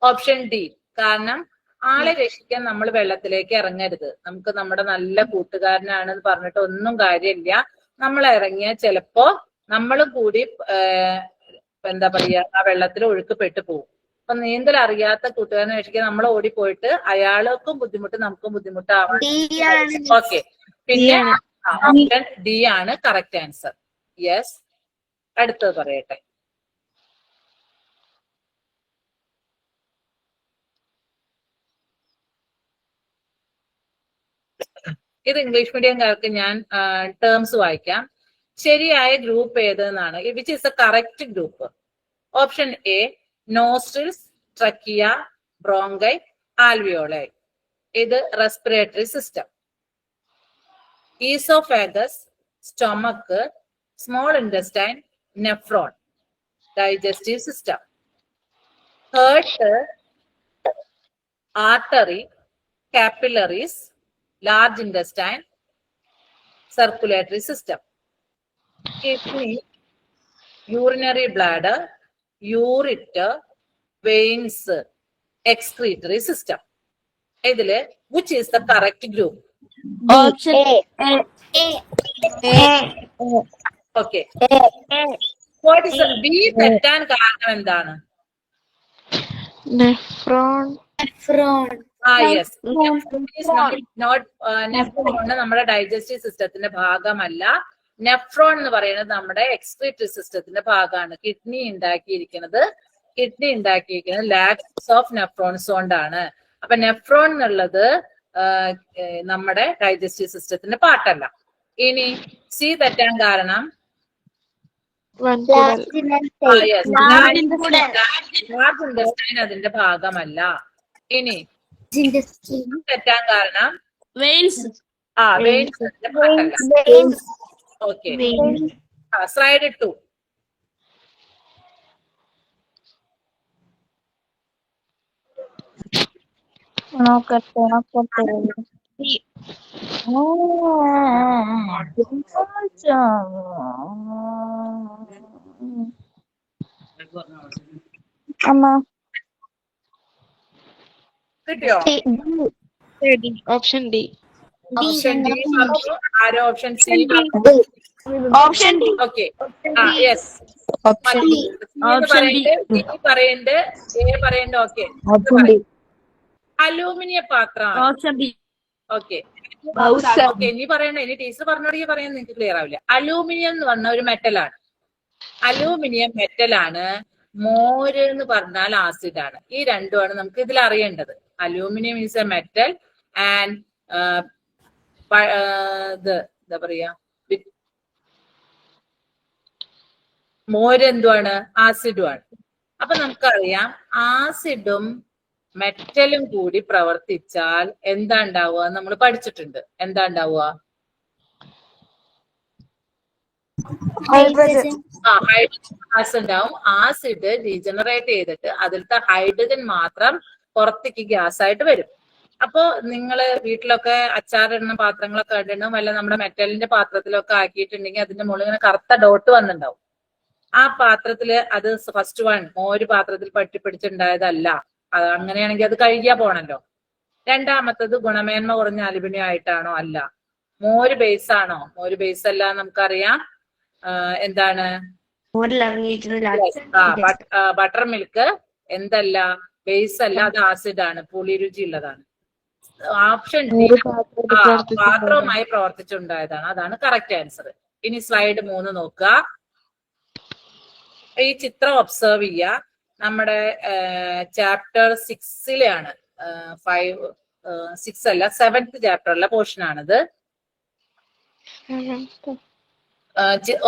S2: ഓപ്ഷൻ ഡി. കാരണം ആളെ രക്ഷിക്കാൻ നമ്മൾ വെള്ളത്തിലേക്ക് ഇറങ്ങരുത്. നമുക്ക് നമ്മുടെ നല്ല കൂട്ടുകാരനാണെന്ന് പറഞ്ഞിട്ട് ഒന്നും കാര്യമില്ല. നമ്മൾ ഇറങ്ങിയാൽ ചിലപ്പോ നമ്മളും കൂടി എന്താ പറയാ ആ വെള്ളത്തിൽ ഒഴുക്കപ്പെട്ടു പോകും. അപ്പൊ നീന്തൽ അറിയാത്ത കൂട്ടുകാരനെ രക്ഷിക്കാൻ നമ്മൾ ഓടിപ്പോയിട്ട് അയാൾക്കും ബുദ്ധിമുട്ട് നമുക്കും ബുദ്ധിമുട്ടാവാം. ഓക്കെ, പിന്നെ ഓപ്ഷൻ ഡി ആണ് കറക്റ്റ് ആൻസർ. യെസ്, അടുത്തത് പറയട്ടെ. ഇത് ഇംഗ്ലീഷ് മീഡിയംകാർക്ക് ഞാൻ ടേംസ് വായിക്കാം. ശരിയായ ഗ്രൂപ്പ് ഏതെന്നാണ്? Which is the correct group? Option A nostrils, trachea, bronchi, alveoli. ഇത് respiratory system. Oesophagus, stomach, small intestine, nephron, digestive system. Heart, artery, capillaries, large intestine, circulatory system. Kidney, urinary bladder, ureter, veins, excretory system. ഇതില് which is the correct group?
S3: Option A.
S2: Okay. What is B തെറ്റാൻ കാരണം എന്താണ്?
S4: Nephron.
S2: Yes. Nephron നമ്മുടെ digestive സിസ്റ്റത്തിന്റെ ഭാഗമല്ല. Nephron എന്ന് പറയുന്നത് നമ്മുടെ excretory സിസ്റ്റത്തിന്റെ ഭാഗമാണ്. കിഡ്നി ഉണ്ടാക്കിയിരിക്കുന്നത് ലാക്സ് ഓഫ് നെഫ്രോൺസ് കൊണ്ടാണ്. അപ്പൊ നെഫ്രോൺ എന്നുള്ളത് നമ്മുടെ ഡൈജസ്റ്റീവ് സിസ്റ്റത്തിന്റെ പാർട്ടല്ല. ഇനി സി തെറ്റാൻ കാരണം ലാർജ് ഇൻറ്റസ്റ്റൈൻ അതിന്റെ ഭാഗമല്ല. ഇനി തെറ്റാൻ കാരണം വെയിൻസ് അതിന്റെ പാർട്ടല്ല. Okay, slide 2. കിട്ടിയോ?
S4: Option D.
S2: ഓപ്ഷൻ ഡി പറഞ്ഞു. ആരോ ഓപ്ഷൻ സി പറഞ്ഞു.
S4: Option D.
S2: ഓക്കെ. ആ യെസ് പറയണ്ട്. എ പറയണ്ട്. ഓക്കെ. അലൂമിനിയം പാത്രം.
S3: Option B.
S2: ഓക്കെ. ഓക്കെ, ഇനി പറയണ്ട. ഇനി ടീച്ചർ പറഞ്ഞോടേ പറയാൻ നിങ്ങൾക്ക് ക്ലിയർ ആവില്ല. അലൂമിനിയം എന്ന് പറഞ്ഞ ഒരു മെറ്റലാണ്. അലൂമിനിയം മെറ്റലാണ്. മോര് എന്ന് പറഞ്ഞാൽ ആസിഡാണ്. ഈ രണ്ടുമാണ് നമുക്ക് ഇതിൽ അറിയേണ്ടത്. Aluminium is A metal and എന്താ പറയാ, മോര് എന്തുവാണ്? ആസിഡുമാണ്. അപ്പൊ നമുക്കറിയാം ആസിഡും മെറ്റലും കൂടി പ്രവർത്തിച്ചാൽ എന്താ ഉണ്ടാവുക? നമ്മൾ പഠിച്ചിട്ടുണ്ട്. എന്താ ഉണ്ടാവുക?
S3: ഹൈഡ്രജൻ.
S2: ഹൈഡ്രജൻ ഗ്യാസ് ഉണ്ടാവും. ആസിഡ് റീജനറേറ്റ് ചെയ്തിട്ട് അതിലത്തെ ഹൈഡ്രജൻ മാത്രം പുറത്തേക്ക് ഗ്യാസ് ആയിട്ട് വരും. അപ്പോ നിങ്ങള് വീട്ടിലൊക്കെ അച്ചാറിടുന്ന പാത്രങ്ങളൊക്കെ ഇടണം, അല്ല നമ്മുടെ മെറ്റലിന്റെ പാത്രത്തിലൊക്കെ ആക്കിയിട്ടുണ്ടെങ്കിൽ അതിന്റെ മുകളിൽ ഇങ്ങനെ കറുത്ത ഡോട്ട് വന്നിട്ടുണ്ടാവും. ആ പാത്രത്തില് അത് ഫസ്റ്റ് വൺ മോര് പാത്രത്തിൽ പറ്റിപ്പിടിച്ചുണ്ടായതല്ല. അങ്ങനെയാണെങ്കിൽ അത് കഴുകിയാ പോണല്ലോ. രണ്ടാമത്തത് ഗുണമേന്മ കുറഞ്ഞ അലുമിനിയം ആയിട്ടാണോ? അല്ല. മോര് ബേസ് ആണോ? മോര് ബേസ് അല്ല. നമുക്കറിയാം എന്താണ് ബട്ടർ മിൽക്ക് എന്തല്ല? ബേസ് അല്ല, അത് ആസിഡ് ആണ്, പുളി രുചി ഉള്ളതാണ്. ഓപ്ഷൻ ഡി പാത്രവുമായി പ്രവർത്തിച്ചുണ്ടായതാണ്. അതാണ് കറക്റ്റ് ആൻസർ. ഇനി സ്ലൈഡ് 3 നോക്കുക. ഈ ചിത്രം ഒബ്സർവ് ചെയ്യുക. നമ്മുടെ ചാപ്റ്റർ 6-ലെയാണ്. 6 അല്ല, 7th ചാപ്റ്ററിലെ പോർഷൻ ആണിത്.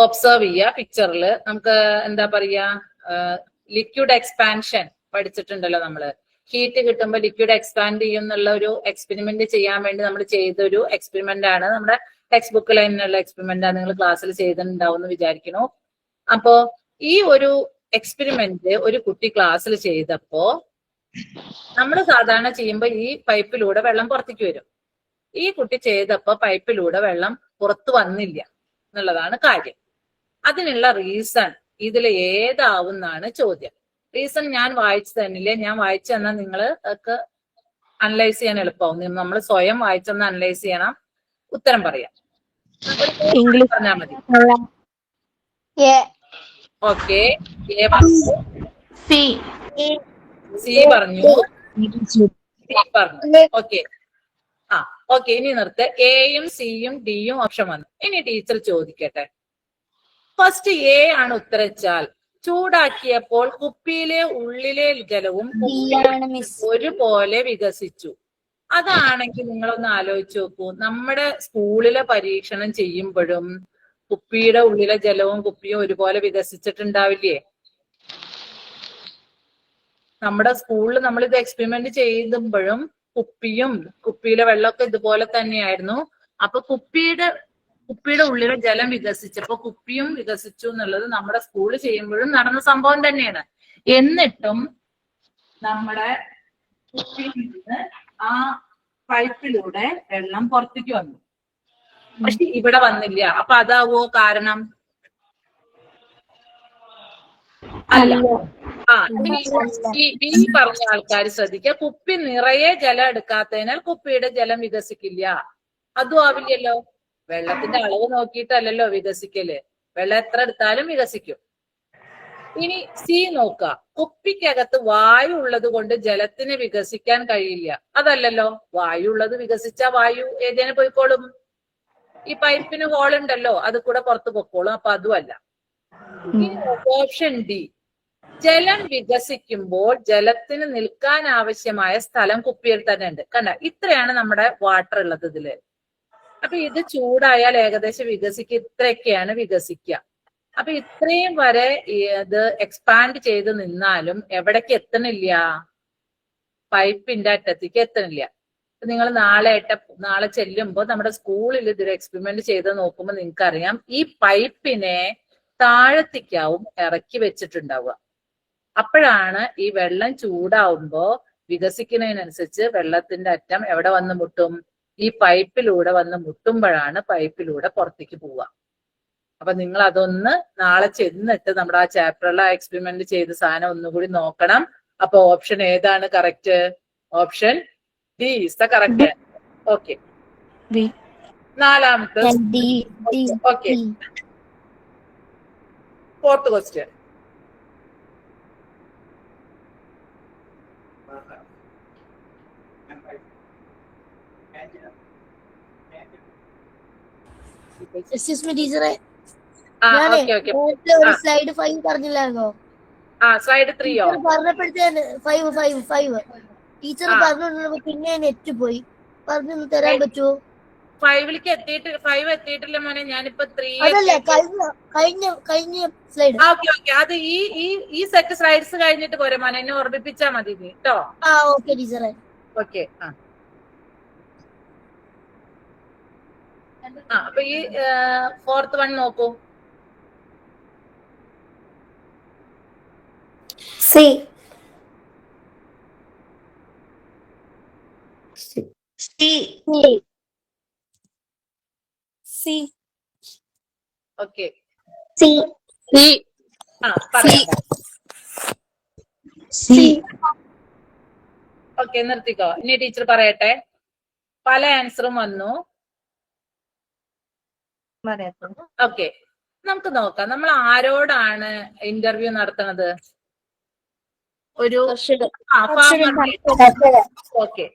S2: ഒബ്സർവ് ചെയ്യുക. പിക്ചറിൽ നമുക്ക് എന്താ പറയാ, ലിക്വിഡ് എക്സ്പാൻഷൻ പഠിച്ചിട്ടുണ്ടല്ലോ നമ്മള്. ഹീറ്റ് കിട്ടുമ്പോൾ ലിക്വിഡ് എക്സ്പാൻഡ് ചെയ്യും എന്നുള്ള ഒരു എക്സ്പെരിമെന്റ് ചെയ്യാൻ വേണ്ടി നമ്മൾ ചെയ്തൊരു എക്സ്പെരിമെന്റ് ആണ്. നമ്മുടെ ടെക്സ്റ്റ് ബുക്കിൽ തന്നെയുള്ള എക്സ്പെരിമെന്റ് ആണ്. നിങ്ങൾ ക്ലാസ്സിൽ ചെയ്തിട്ടുണ്ടാവും എന്ന് വിചാരിക്കുന്നു. അപ്പോ ഈ ഒരു എക്സ്പെരിമെന്റ് ഒരു കുട്ടി ക്ലാസ്സിൽ ചെയ്തപ്പോ നമ്മൾ സാധാരണ ചെയ്യുമ്പോൾ ഈ പൈപ്പിലൂടെ വെള്ളം പുറത്തേക്ക് വരും. ഈ കുട്ടി ചെയ്തപ്പോ പൈപ്പിലൂടെ വെള്ളം പുറത്തു വന്നില്ല എന്നുള്ളതാണ് കാര്യം. അതിനുള്ള റീസൺ ഇതിൽ ഏതാവുന്നാണ് ചോദ്യം. റീസൺ ഞാൻ വായിച്ചു തന്നില്ലേ, ഞാൻ വായിച്ചു തന്നാൽ നിങ്ങൾ ഒക്കെ അനലൈസ് ചെയ്യാൻ എളുപ്പമാവും. നമ്മൾ സ്വയം വായിച്ചൊന്ന് അനലൈസ് ചെയ്യണം, ഉത്തരം പറയാം. ഇംഗ്ലീഷ് പറഞ്ഞാൽ മതി. ഓക്കെ. എ പറഞ്ഞു, സി പറഞ്ഞു, ഡി പറഞ്ഞു. ഓക്കെ. ഓക്കെ, ഇനി നിർത്ത്. എയും സിയും ഡിയും ഓപ്ഷൻ വന്നു. ഇനി ടീച്ചർ ചോദിക്കട്ടെ. ഫസ്റ്റ് എ ആണ് ഉത്തരം വെച്ചാൽ ചൂടാക്കിയപ്പോൾ കുപ്പിയിലെ ഉള്ളിലെ ജലവും ഒരുപോലെ വികസിച്ചു. അതാണെങ്കിൽ നിങ്ങളൊന്ന് ആലോചിച്ച് നോക്കൂ. നമ്മുടെ സ്കൂളിലെ പരീക്ഷണം ചെയ്യുമ്പോഴും കുപ്പിയുടെ ഉള്ളിലെ ജലവും കുപ്പിയും ഒരുപോലെ വികസിച്ചിട്ടുണ്ടാവില്ലേ? നമ്മുടെ സ്കൂളിൽ നമ്മൾ ഇത് എക്സ്പെരിമെന്റ് ചെയ്യുമ്പോഴും കുപ്പിയിലെ വെള്ളമൊക്കെ ഇതുപോലെ തന്നെയായിരുന്നു. അപ്പൊ കുപ്പിയുടെ ഉള്ളിലെ ജലം വികസിച്ചപ്പോ കുപ്പിയും വികസിച്ചു എന്നുള്ളത് നമ്മുടെ സ്കൂളിൽ ചെയ്യുമ്പോഴും നടന്ന സംഭവം തന്നെയാണ്. എന്നിട്ടും നമ്മുടെ കുപ്പിയിൽ നിന്ന് ആ പൈപ്പിലൂടെ വെള്ളം പുറത്തേക്ക് വന്നു, പക്ഷെ ഇവിടെ വന്നില്ല. അപ്പൊ അതാവോ കാരണം? അല്ല. ഈ പറഞ്ഞ ആൾക്കാർ ശ്രദ്ധിക്കുക. കുപ്പി നിറയെ ജലം എടുക്കാത്തതിനാൽ കുപ്പിയുടെ ജലം വികസിക്കില്ല. അതും ആവില്ലല്ലോ. വെള്ളത്തിന്റെ അളവ് നോക്കിയിട്ടല്ലല്ലോ വികസിക്കല്. വെള്ളം എത്ര എടുത്താലും വികസിക്കും. ഇനി സി നോക്കുക. കുപ്പിക്കകത്ത് വായു ഉള്ളത് കൊണ്ട് ജലത്തിന് വികസിക്കാൻ കഴിയില്ല. അതല്ലല്ലോ. വായു ഉള്ളത് വികസിച്ചാ വായു ഏതേനെ പോയിക്കോളും. ഈ പൈപ്പിന് ഹോളുണ്ടല്ലോ, അത് കൂടെ പുറത്ത് പൊക്കോളും. അപ്പൊ അതുമല്ല. ഇനി ഓപ്ഷൻ ഡി. ജലം വികസിക്കുമ്പോൾ ജലത്തിന് നിൽക്കാൻ ആവശ്യമായ സ്ഥലം കുപ്പിയിൽ തന്നെ ഉണ്ട്. കണ്ട, ഇത്രയാണ് നമ്മുടെ വാട്ടർ ഉള്ളത് ഇതില്. അപ്പൊ ഇത് ചൂടായാൽ ഏകദേശം ഇത്രയൊക്കെയാണ് വികസിക്കുക. അപ്പൊ ഇത്രയും വരെ ഇത് എക്സ്പാൻഡ് ചെയ്ത് നിന്നാലും എവിടേക്ക് എത്തണില്ല? പൈപ്പിന്റെ അറ്റത്തേക്ക് എത്തണില്ല. നിങ്ങൾ നാളെ ചെല്ലുമ്പോൾ നമ്മുടെ സ്കൂളിൽ ഇതൊരു എക്സ്പെരിമെന്റ് ചെയ്ത് നോക്കുമ്പോൾ നിങ്ങൾക്കറിയാം ഈ പൈപ്പിനെ താഴത്തേക്കാവും ഇറക്കി വെച്ചിട്ടുണ്ടാവുക. അപ്പോഴാണ് ഈ വെള്ളം ചൂടാവുമ്പോ വികസിക്കുന്നതിനനുസരിച്ച് വെള്ളത്തിന്റെ അറ്റം എവിടെ വന്ന് മുട്ടും? ഈ പൈപ്പിലൂടെ വന്ന് മുട്ടുമ്പോഴാണ് പൈപ്പിലൂടെ പുറത്തേക്ക് പോവുക. അപ്പൊ നിങ്ങൾ അതൊന്ന് നാളെ ചെന്നിട്ട് നമ്മുടെ ആ ചാപ്റ്ററിലെ എക്സ്പെരിമെന്റ് ചെയ്ത സാധനം ഒന്നുകൂടി നോക്കണം. അപ്പൊ ഓപ്ഷൻ ഏതാണ് correct? Option D is the correct. Okay. നാലാമത്തെ
S3: D.
S2: Okay. Fourth question.
S3: Excuse me, ടീച്ചറെ.
S2: ഒരു
S3: സ്ലൈഡ് 5 പറഞ്ഞില്ലായിരുന്നോ?
S2: സ്ലൈഡ് 3യോ?
S3: പറഞ്ഞപ്പോഴത്തേന് 5 ടീച്ചർ പറഞ്ഞു, പിന്നെ നെറ്റ് പോയി. പറഞ്ഞു തരാൻ പറ്റുമോ?
S2: 5 എത്തിയിട്ടില്ല മോനെ. ഞാനിപ്പോ 3
S3: അതല്ലേ കഴിഞ്ഞ സ്ലൈഡ്.
S2: ഓക്കെ. അത് ഈ സെറ്റ് സ്ലൈഡ്സ് കഴിഞ്ഞിട്ട് പോരെ മോനെ, എന്നെ ഓർമ്മിപ്പിച്ചാ മതി കേട്ടോ.
S3: ഓക്കെ ടീച്ചറെ.
S2: ഓക്കെ. അപ്പൊ ഈ ഫോർത്ത് വൺ നോക്കൂ.
S3: സി.
S2: ഓക്കെ. ഓക്കെ, നിർത്തിക്കോ. ഇനി ടീച്ചർ പറയട്ടെ. പല ആൻസറും വന്നു. ഓക്കെ, നമുക്ക് നോക്കാം. നമ്മൾ ആരോടാണ് ഇന്റർവ്യൂ നടത്തുന്നത്? ഒരു ഓക്കെ.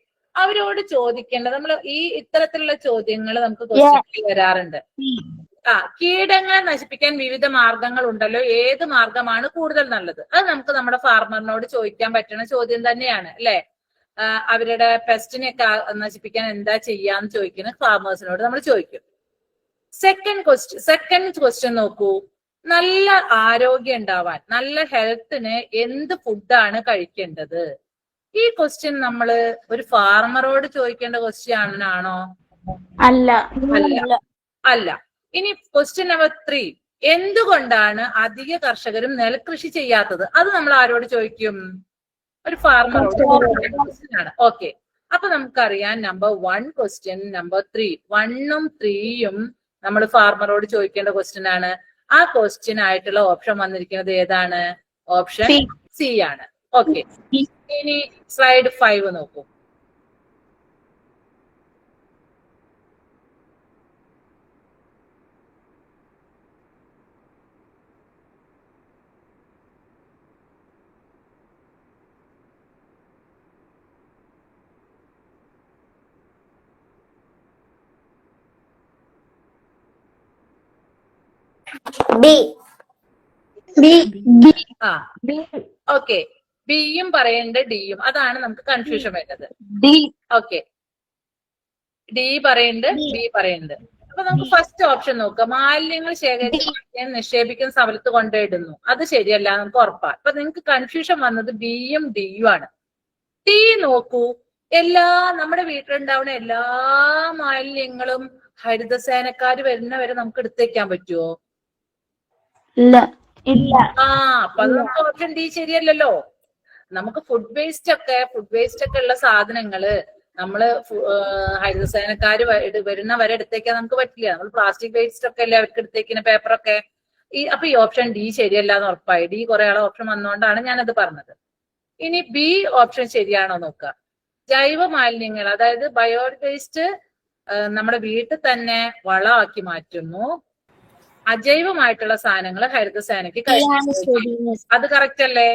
S2: അവരോട് ചോദിക്കേണ്ടത് നമ്മൾ ഇത്തരത്തിലുള്ള ചോദ്യങ്ങൾ നമുക്ക് ക്വസ്റ്റ്യനിൽ വരാറുണ്ട്. കീടങ്ങളെ നശിപ്പിക്കാൻ വിവിധ മാർഗങ്ങൾ ഉണ്ടല്ലോ, ഏത് മാർഗമാണ് കൂടുതൽ നല്ലത്? അത് നമുക്ക് നമ്മുടെ ഫാർമറിനോട് ചോദിക്കാൻ പറ്റുന്ന ചോദ്യം തന്നെയാണ് അല്ലെ. അവരുടെ പെസ്റ്റിനെയൊക്കെ നശിപ്പിക്കാൻ എന്താ ചെയ്യാന്ന് ചോദിക്കുന്ന ഫാർമേഴ്സിനോട് നമ്മൾ ചോദിക്കും. സെക്കൻഡ് ക്വസ്റ്റ്യൻ നോക്കൂ. നല്ല ആരോഗ്യം ഉണ്ടാവാൻ, നല്ല ഹെൽത്തിന് എന്ത് ഫുഡാണ് കഴിക്കേണ്ടത്? ഈ ക്വസ്റ്റ്യൻ നമ്മള് ഒരു ഫാർമറോട് ചോദിക്കേണ്ട ക്വസ്റ്റ്യൻ ആണോ? അല്ല. ഇനി ക്വസ്റ്റ്യൻ നമ്പർ 3. എന്തുകൊണ്ടാണ് അധിക കർഷകരും നെൽകൃഷി ചെയ്യാത്തത്? അത് നമ്മൾ ആരോട് ചോദിക്കും? ഒരു ഫാർമറോട് ക്വസ്റ്റ്യൻ ആണ്. ഓക്കെ, അപ്പൊ നമുക്കറിയാം നമ്പർ 1 ക്വസ്റ്റ്യൻ, നമ്പർ 3. 1ഉം 3യും നമ്മൾ ഫാർമറോട് ചോദിക്കേണ്ട ക്വസ്റ്റ്യൻ ആണ്. ആ ക്വസ്റ്റ്യൻ ആയിട്ടുള്ള ഓപ്ഷൻ വന്നിരിക്കുന്നത് ഏതാണ്? ഓപ്ഷൻ സി ആണ്. ഓക്കെ, ഇനി സ്ലൈഡ് 5 നോക്കൂ. ഓക്കെ, ബിയും പറയുന്നുണ്ട്, ഡിയും. അതാണ് നമുക്ക് കൺഫ്യൂഷൻ വരുന്നത്. ഓക്കെ, ഡി പറയുന്നുണ്ട്, ബി പറയുന്നുണ്ട്. അപ്പൊ നമുക്ക് ഫസ്റ്റ് ഓപ്ഷൻ നോക്കാം. മാലിന്യങ്ങൾ ശേഖരിച്ച് നിക്ഷേപിക്കുന്ന സ്ഥലത്ത് കൊണ്ടിടുന്നു, അത് ശരിയല്ല, നമുക്ക് ഉറപ്പാണ്. അപ്പൊ നിങ്ങൾക്ക് കൺഫ്യൂഷൻ വന്നത് ബിയും ഡിയും ആണ്. ഡി നോക്കൂ. നമ്മുടെ വീട്ടിലുണ്ടാവുന്ന എല്ലാ മാലിന്യങ്ങളും ഹരിതസേനക്കാര് വരുന്നവരെ നമുക്ക് എടുത്തേക്കാൻ പറ്റുമോ?
S3: ഇല്ല.
S2: അപ്പൊ അത് നമുക്ക് ഓപ്ഷൻ ഡി ശരിയല്ലല്ലോ. നമുക്ക് ഫുഡ് വേസ്റ്റ് ഒക്കെ ഉള്ള സാധനങ്ങള് നമ്മള് ഹരിതസേനക്കാര് വരുന്നവരെ എടുത്തേക്കാൻ നമുക്ക് പറ്റില്ല. നമ്മൾ പ്ലാസ്റ്റിക് വേസ്റ്റ് ഒക്കെ അല്ലേ അവർക്ക് എടുത്തേക്കുന്ന, പേപ്പറൊക്കെ. അപ്പൊ ഈ ഓപ്ഷൻ ഡി ശരിയല്ല എന്ന് ഉറപ്പായി. ഡി കുറെ ആളെ ഓപ്ഷൻ വന്നുകൊണ്ടാണ് ഞാനത് പറഞ്ഞത്. ഇനി ബി ഓപ്ഷൻ ശരിയാണോ നോക്കുക. ജൈവ മാലിന്യങ്ങൾ, അതായത് ബയോ വേസ്റ്റ് നമ്മുടെ വീട്ടിൽ തന്നെ വളമാക്കി മാറ്റുന്നു. അജൈവമായിട്ടുള്ള സാധനങ്ങൾ ഹരിതസേനയ്ക്ക് കഴിക്കും. അത് കറക്റ്റ് അല്ലേ?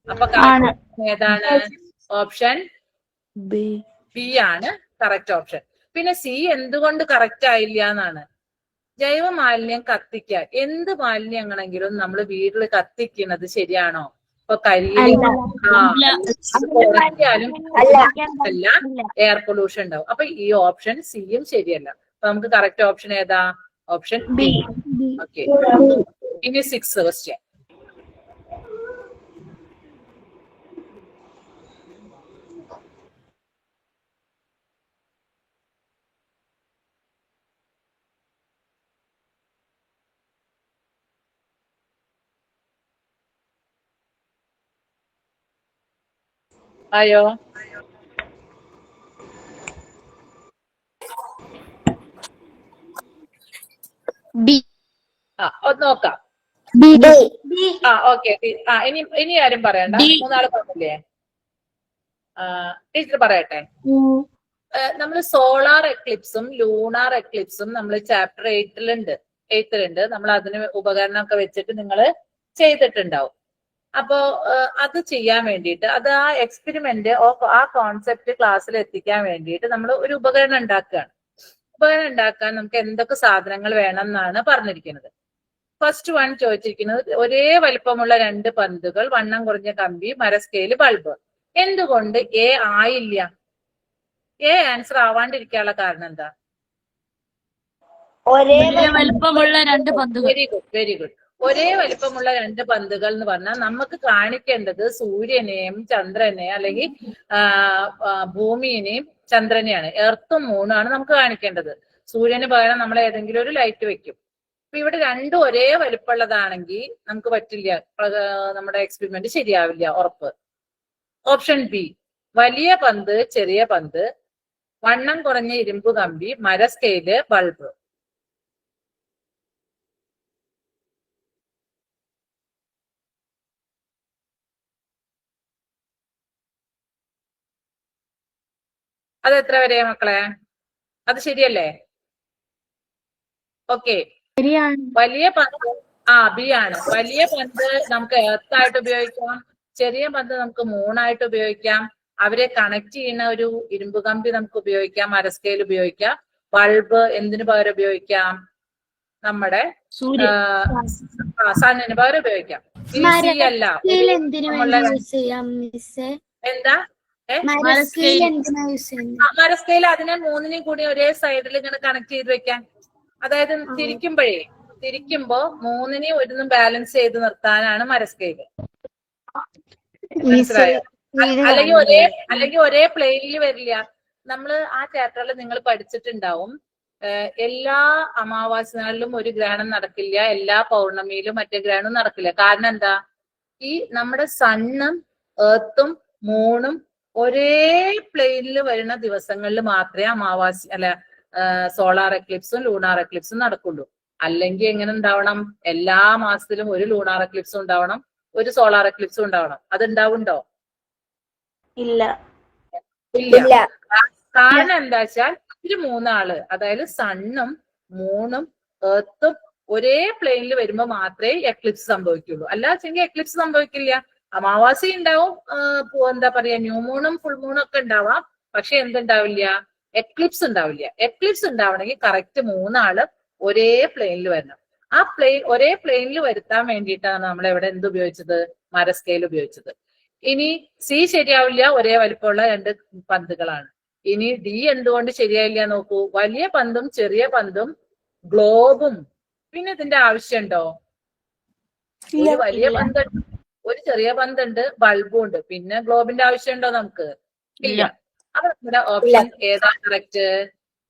S2: അപ്പൊ ഏതാണ്? ഓപ്ഷൻ ബി ആണ് കറക്റ്റ് ഓപ്ഷൻ. പിന്നെ സി എന്തുകൊണ്ട് കറക്റ്റ് ആയില്ല എന്നാണ്. ജൈവ മാലിന്യം കത്തിക്കാൻ, എന്ത് മാലിന്യങ്ങളെങ്കിലും നമ്മൾ വീട്ടിൽ കത്തിക്കുന്നത് ശരിയാണോ? ഇപ്പൊ കരിയിലും അല്ല, എയർ പൊല്യൂഷൻ ഉണ്ടാവും. അപ്പൊ ഈ ഓപ്ഷൻ സിയും ശരിയല്ല. അപ്പൊ നമുക്ക് കറക്റ്റ് ഓപ്ഷൻ ഏതാ? Option B. ഓക്കെ, ഇനി 6th ക്വസ്റ്റ്യൻ. ആയോ? നോക്കാം. ഓക്കെ. ഇനി ആരും പറയണ്ട. 3 ആള് പറഞ്ഞില്ലേ? ടീച്ചർ പറയട്ടെ. നമ്മൾ സോളാർ എക്ലിപ്സും ലൂണാർ എക്ലിപ്സും നമ്മൾ ചാപ്റ്റർ 8ലുണ്ട് നമ്മൾ അതിന് ഉപകരണമൊക്കെ വെച്ചിട്ട് നിങ്ങൾ ചെയ്തിട്ടുണ്ടാവും. അപ്പോ അത് ചെയ്യാൻ വേണ്ടിയിട്ട് അത് ആ എക്സ്പെരിമെന്റ് ആ കോൺസെപ്റ്റ് ക്ലാസ്സിൽ എത്തിക്കാൻ വേണ്ടിയിട്ട് നമ്മൾ ഒരു ഉപകരണം ഉണ്ടാക്കുകയാണ്. ഉപകരണം ഉണ്ടാക്കാൻ നമുക്ക് എന്തൊക്കെ സാധനങ്ങൾ വേണം എന്നാണ് പറഞ്ഞിരിക്കുന്നത്. ഫസ്റ്റ് വൺ ചോദിച്ചിരിക്കുന്നത് ഒരേ വലിപ്പമുള്ള 2 പന്തുകൾ, വണ്ണം കുറഞ്ഞ കമ്പി, മരസ്കെയില്, ബൾബ്. എന്തുകൊണ്ട് എ ആയില്ല? എ ആൻസർ ആവാണ്ടിരിക്കാനുള്ള കാരണം എന്താ?
S3: ഒരേ
S4: വലുപ്പമുള്ള 2 പന്തുകൾ.
S2: Very good. ഒരേ വലിപ്പമുള്ള 2 പന്തുകൾ എന്ന് പറഞ്ഞാൽ നമുക്ക് കാണിക്കേണ്ടത് സൂര്യനെയും ചന്ദ്രനെയും അല്ലെങ്കിൽ ഭൂമിയെയും ചന്ദ്രനെയാണ്. എർത്തും മൂണാണ് നമുക്ക് കാണിക്കേണ്ടത്. സൂര്യന് പകരം നമ്മൾ ഏതെങ്കിലും ഒരു ലൈറ്റ് വെക്കും. അപ്പൊ ഇവിടെ രണ്ടും ഒരേ വലിപ്പമുള്ളതാണെങ്കിൽ നമുക്ക് പറ്റില്ല, നമ്മുടെ എക്സ്പെരിമെന്റ് ശരിയാവില്ല, ഉറപ്പ്. ഓപ്ഷൻ ബി, വലിയ പന്ത്, ചെറിയ പന്ത്, വണ്ണം കുറഞ്ഞ ഇരുമ്പ് കമ്പി, മരസ്കെയില്, ബൾബ്. അത് എത്ര വരെ മക്കളെ? അത് ശരിയല്ലേ? ഓക്കെ. വലിയ പന്ത് ബി ആണ്. വലിയ പന്ത് നമുക്ക് എർത്തായിട്ട് ഉപയോഗിക്കാം, ചെറിയ പന്ത് നമുക്ക് മൂണായിട്ട് ഉപയോഗിക്കാം, അവരെ കണക്ട് ചെയ്യുന്ന ഒരു ഇരുമ്പ് കമ്പി നമുക്ക് ഉപയോഗിക്കാം, മരസ്കെയിൽ ഉപയോഗിക്കാം, ബൾബ് എന്തിനു പകരം ഉപയോഗിക്കാം? നമ്മുടെ സണ്ണിന് പകരം ഉപയോഗിക്കാം. അല്ല എന്താ മരസ്കെയിൽ അതിനെ മൂന്നിനെയും കൂടി ഒരേ സൈഡിൽ ഇങ്ങനെ കണക്ട് ചെയ്ത് വെക്കാൻ. അതായത് തിരിക്കുമ്പോ മൂന്നിനെയും ഒന്നും ബാലൻസ് ചെയ്ത് നിർത്താനാണ് മരസ്കെയില്. മനസ്സിലായോ? അല്ലെങ്കിൽ ഒരേ പ്ലെയിനിൽ വരില്ല. നമ്മള് ആ ചാപ്റ്ററിൽ നിങ്ങൾ പഠിച്ചിട്ടുണ്ടാവും, എല്ലാ അമാവാസി നാളിലും ഒരു ഗ്രഹണം നടക്കില്ല, എല്ലാ പൗർണമിയിലും മറ്റേ ഗ്രഹണം നടക്കില്ല. കാരണം എന്താ? ഈ നമ്മുടെ സണ്ണും എർത്തും മൂണും ഒരേ പ്ലെയിനിൽ വരുന്ന ദിവസങ്ങളിൽ മാത്രമേ അമാവാസി സോളാർ എക്ലിപ്സും ലൂണാർ എക്ലിപ്സും നടക്കുള്ളൂ. അല്ലെങ്കിൽ എങ്ങനെ ഉണ്ടാവണം? എല്ലാ മാസത്തിലും ഒരു ലൂണാർ എക്ലിപ്സും ഉണ്ടാവണം, ഒരു സോളാർ എക്ലിപ്സും ഉണ്ടാവണം. അത് ഉണ്ടാവുണ്ടോ?
S3: ഇല്ല.
S2: കാരണം എന്താ വെച്ചാൽ ഇവര് മൂന്നാള്, അതായത് സണ്ണും മൂണും എർത്തും ഒരേ പ്ലെയിനിൽ വരുമ്പോ മാത്രമേ എക്ലിപ്സ് സംഭവിക്കുള്ളൂ. അല്ലാച്ചെങ്കിൽ എക്ലിപ്സ് സംഭവിക്കില്ല. അമാവാസി ഉണ്ടാവും, എന്താ പറയാ, ന്യൂ മൂണും ഫുൾ മൂണും ഒക്കെ ഉണ്ടാവാം, പക്ഷെ എന്തുണ്ടാവില്ല? എക്ലിപ്സ് ഉണ്ടാവില്ല. എക്ലിപ്സ് ഉണ്ടാവണമെങ്കിൽ കറക്റ്റ് മൂന്നാള് ഒരേ പ്ലെയിനിൽ വരണം. ആ ഒരേ പ്ലെയിനിൽ വരുത്താൻ വേണ്ടിയിട്ടാണ് നമ്മൾ എവിടെ എന്ത് ഉപയോഗിച്ചത്? മരസ്കെയിൽ ഉപയോഗിച്ചത്. ഇനി സി ശരിയാവില്ല, ഒരേ വലിപ്പമുള്ള 2 പന്തുകളാണ്. ഇനി ഡി എന്തുകൊണ്ട് ശരിയായില്ല നോക്കൂ. വലിയ പന്തും ചെറിയ പന്തും ഗ്ലോബും. പിന്നെ ഇതിന്റെ ആവശ്യമുണ്ടോ? ഒരു വലിയ പന്തുണ്ട്, ഒരു ചെറിയ പന്തുണ്ട്, ബൾബും ഉണ്ട്. പിന്നെ ഗ്ലോബിന്റെ ആവശ്യമുണ്ടോ നമുക്ക്? ഇല്ല. അപ്പൊ നമ്മുടെ ഓപ്ഷൻ ഏതാ കറക്റ്റ്?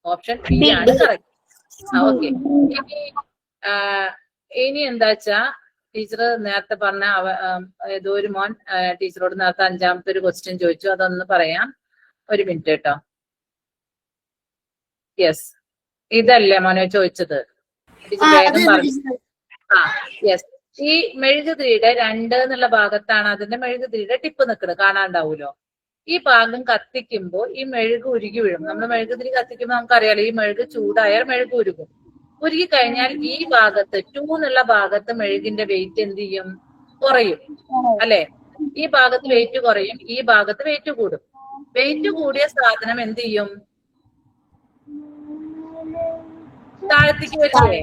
S2: ഓപ്ഷൻ ബി ആണ് കറക്റ്റ്. ഓക്കെ. ഇനി എന്താ വെച്ചാ ടീച്ചർ നേരത്തെ പറഞ്ഞ ഏതോ ഒരു മോൻ ടീച്ചറോട് നേരത്തെ 5ാമത്തെ ഒരു ക്വസ്റ്റ്യൻ ചോദിച്ചു, അതൊന്ന് പറയാം. ഒരു മിനിറ്റ് കേട്ടോ. യെസ്, ഇതല്ലേ മോനെ ചോദിച്ചത്? ടീച്ചർ വേഗം പറഞ്ഞു. യെസ്. ഈ മെഴുകുതിരിയുടെ 2 എന്നുള്ള ഭാഗത്താണ് അതിന്റെ മെഴുകുതിരിയുടെ ടിപ്പ് നിൽക്കുന്നത്, കാണാണ്ടാവൂലോ. ഈ ഭാഗം കത്തിക്കുമ്പോ ഈ മെഴുക് ഉരുകി വീഴും. നമ്മൾ മെഴുകുതിരി കത്തിക്കുമ്പോൾ നമുക്കറിയാലോ, ഈ മെഴുക് ചൂടായാൽ മെഴുക് ഉരുകും. ഉരുകി കഴിഞ്ഞാൽ ഈ ഭാഗത്ത് 2 എന്നുള്ള ഭാഗത്ത് മെഴുകിന്റെ വെയിറ്റ് എന്ത് ചെയ്യും? കുറയും, അല്ലെ? ഈ ഭാഗത്ത് വെയിറ്റ് കുറയും, ഈ ഭാഗത്ത് വെയിറ്റ് കൂടും. വെയിറ്റ് കൂടിയ സാധനം എന്ത് ചെയ്യും? താഴത്തേക്ക് വരില്ലേ?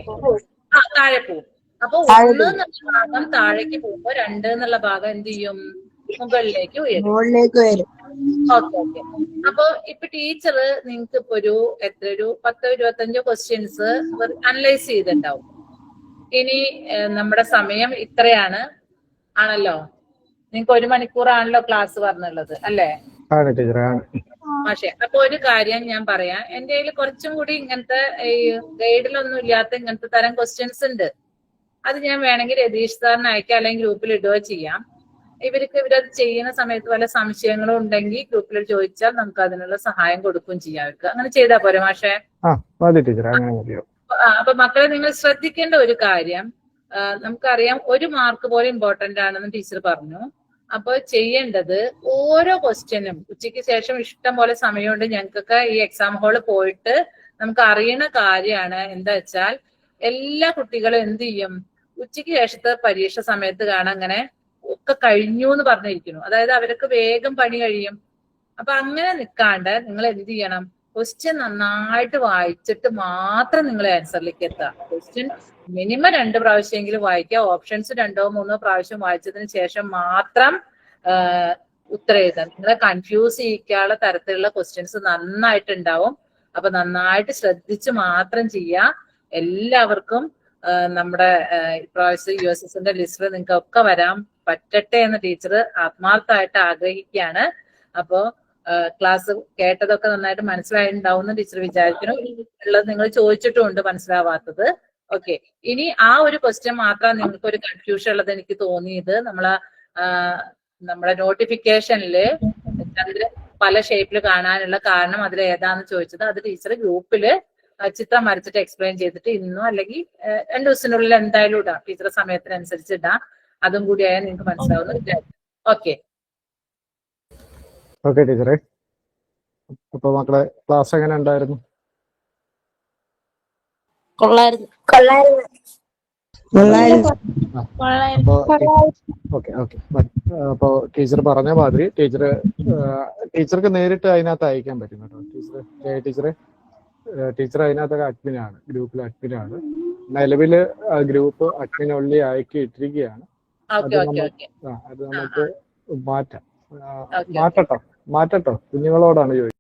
S2: താഴെ പോവും. അപ്പൊ 1 എന്നുള്ള ഭാഗം താഴേക്ക് പോകുമ്പോ 2 എന്നുള്ള ഭാഗം എന്ത് ചെയ്യും? മുകളിലേക്ക് വരും. ഓക്കെ. അപ്പൊ ഇപ്പൊ ടീച്ചർ നിങ്ങൾക്ക് ഇപ്പൊ ഒരു 10-25 ക്വസ്റ്റ്യൻസ് അനലൈസ് ചെയ്തിട്ടുണ്ടാവും. ഇനി നമ്മുടെ സമയം ഇത്രയാണ് ആണല്ലോ. നിങ്ങൾക്ക് 1 മണിക്കൂറാണല്ലോ ക്ലാസ് പറഞ്ഞുള്ളത്, അല്ലേ? പക്ഷേ അപ്പൊ ഒരു കാര്യം ഞാൻ പറയാം, എന്റെ കയ്യിൽ കുറച്ചും കൂടി ഇങ്ങനത്തെ ഈ ഗൈഡിലൊന്നും ഇല്ലാത്ത ഇങ്ങനത്തെ തരം ക്വസ്റ്റ്യൻസ് ഉണ്ട്. അത് ഞാൻ വേണമെങ്കിൽ രതീഷ് സാറിന് അയക്കാം, അല്ലെങ്കിൽ ഗ്രൂപ്പിൽ ഇടുകയോ ചെയ്യാം. ഇവരത് ചെയ്യുന്ന സമയത്ത് വല്ല സംശയങ്ങളും ഉണ്ടെങ്കിൽ ഗ്രൂപ്പിൽ ചോദിച്ചാൽ നമുക്ക് അതിനുള്ള സഹായം കൊടുക്കുകയും ചെയ്യാം. അവർക്ക് അങ്ങനെ ചെയ്താൽ പോരെ മാഷേ? അപ്പൊ മക്കളെ നിങ്ങൾ ശ്രദ്ധിക്കേണ്ട ഒരു കാര്യം, നമുക്കറിയാം 1 മാർക്ക് പോലെ ഇമ്പോർട്ടന്റ് ആണെന്ന് ടീച്ചർ പറഞ്ഞു. അപ്പോൾ ചെയ്യേണ്ടത് ഓരോ ക്വസ്റ്റ്യനും ഉച്ചയ്ക്ക് ശേഷം ഇഷ്ടം പോലെ സമയമുണ്ട്. ഞങ്ങൾക്കൊക്കെ ഈ എക്സാം ഹാളിൽ പോയിട്ട് നമുക്ക് അറിയണ കാര്യമാണ്. എന്താ വെച്ചാൽ എല്ലാ കുട്ടികളും എന്ത് ചെയ്യും, ഉച്ചയ്ക്ക് ശേഷത്തെ പരീക്ഷ സമയത്ത് കാണാൻ അങ്ങനെ ഒക്കെ കഴിഞ്ഞു എന്ന് പറഞ്ഞിരിക്കുന്നു. അതായത് അവർക്ക് വേഗം പണി കഴിയും. അപ്പൊ അങ്ങനെ നിൽക്കാണ്ട് നിങ്ങൾ എന്ത് ചെയ്യണം, ക്വസ്റ്റ്യൻ നന്നായിട്ട് വായിച്ചിട്ട് മാത്രം നിങ്ങൾ ആൻസറിലേക്ക് എത്തുക. ക്വസ്റ്റ്യൻ മിനിമം 2 പ്രാവശ്യമെങ്കിലും വായിക്കുക. ഓപ്ഷൻസ് 2 or 3 പ്രാവശ്യം വായിച്ചതിന് ശേഷം മാത്രം ഉത്തരം എഴുതാം. നിങ്ങളെ കൺഫ്യൂസ് ചെയ്യിക്കാനുള്ള തരത്തിലുള്ള ക്വസ്റ്റ്യൻസ് നന്നായിട്ടുണ്ടാവും. അപ്പൊ നന്നായിട്ട് ശ്രദ്ധിച്ച് മാത്രം ചെയ്യുക. എല്ലാവർക്കും നമ്മുടെ ഇപ്രാവശ്യം USSന്റെ ലിസ്റ്റിൽ നിങ്ങൾക്ക് ഒക്കെ വരാൻ പറ്റട്ടെ എന്ന് ടീച്ചർ ആത്മാർത്ഥമായിട്ട് ആഗ്രഹിക്കുകയാണ്. അപ്പോ ക്ലാസ് കേട്ടതൊക്കെ നന്നായിട്ട് മനസ്സിലായിട്ടുണ്ടാവും എന്ന് ടീച്ചർ വിചാരിക്കുന്നു. ഉള്ളത് നിങ്ങൾ ചോദിച്ചിട്ടുമുണ്ട് മനസ്സിലാവാത്തത്. ഓക്കെ, ഇനി ആ ഒരു ക്വസ്റ്റ്യൻ മാത്രം നിങ്ങൾക്ക് ഒരു കൺഫ്യൂഷൻ ഉള്ളത് എനിക്ക് തോന്നിയത്. നമ്മുടെ നോട്ടിഫിക്കേഷനില് ചന്ദ്രൻ പല ഷേപ്പിൽ കാണാനുള്ള കാരണം അതിൽ ഏതാന്ന് ചോദിച്ചത്, അത് ടീച്ചർ ഗ്രൂപ്പില് ചിത്രം വരച്ചിട്ട് എക്സ്പ്ലെയിൻ ചെയ്തിട്ട് ഇന്നോ അല്ലെങ്കിൽ 2 ദിവസത്തിനുള്ളിൽ എന്തായാലും ഇടാം. ടീച്ചറുടെ സമയത്തിനനുസരിച്ച് ഇടാം. അതും കൂടി ആയാൽ നിങ്ങൾക്ക് മനസ്സിലാവുന്ന വിചാരിക്കും. ഓക്കെ
S1: ഓക്കെ ടീച്ചറെ. അപ്പൊ മക്കളെ ക്ലാസ് എങ്ങനെ ഉണ്ടായിരുന്നു?
S4: കൊള്ളായിരുന്നു.
S1: അപ്പൊ ഓക്കെ ഓക്കെ. അപ്പൊ ടീച്ചർ പറഞ്ഞ മാതിരി ടീച്ചർക്ക് നേരിട്ട് അതിനകത്ത് അയക്കാൻ പറ്റും കേട്ടോ. ടീച്ചർ അതിനകത്തൊക്കെ അഡ്മിനാണ്, ഗ്രൂപ്പിൽ അഡ്മിനാണ്. നിലവില് ഗ്രൂപ്പ് അഡ്മിൻ ഒള്ളി ആക്കി ഇട്ടിരിക്കുകയാണ്. അത് നമുക്ക് മാറ്റട്ടോ കുഞ്ഞുങ്ങളോടാണ് ചോദിക്കുന്നത്.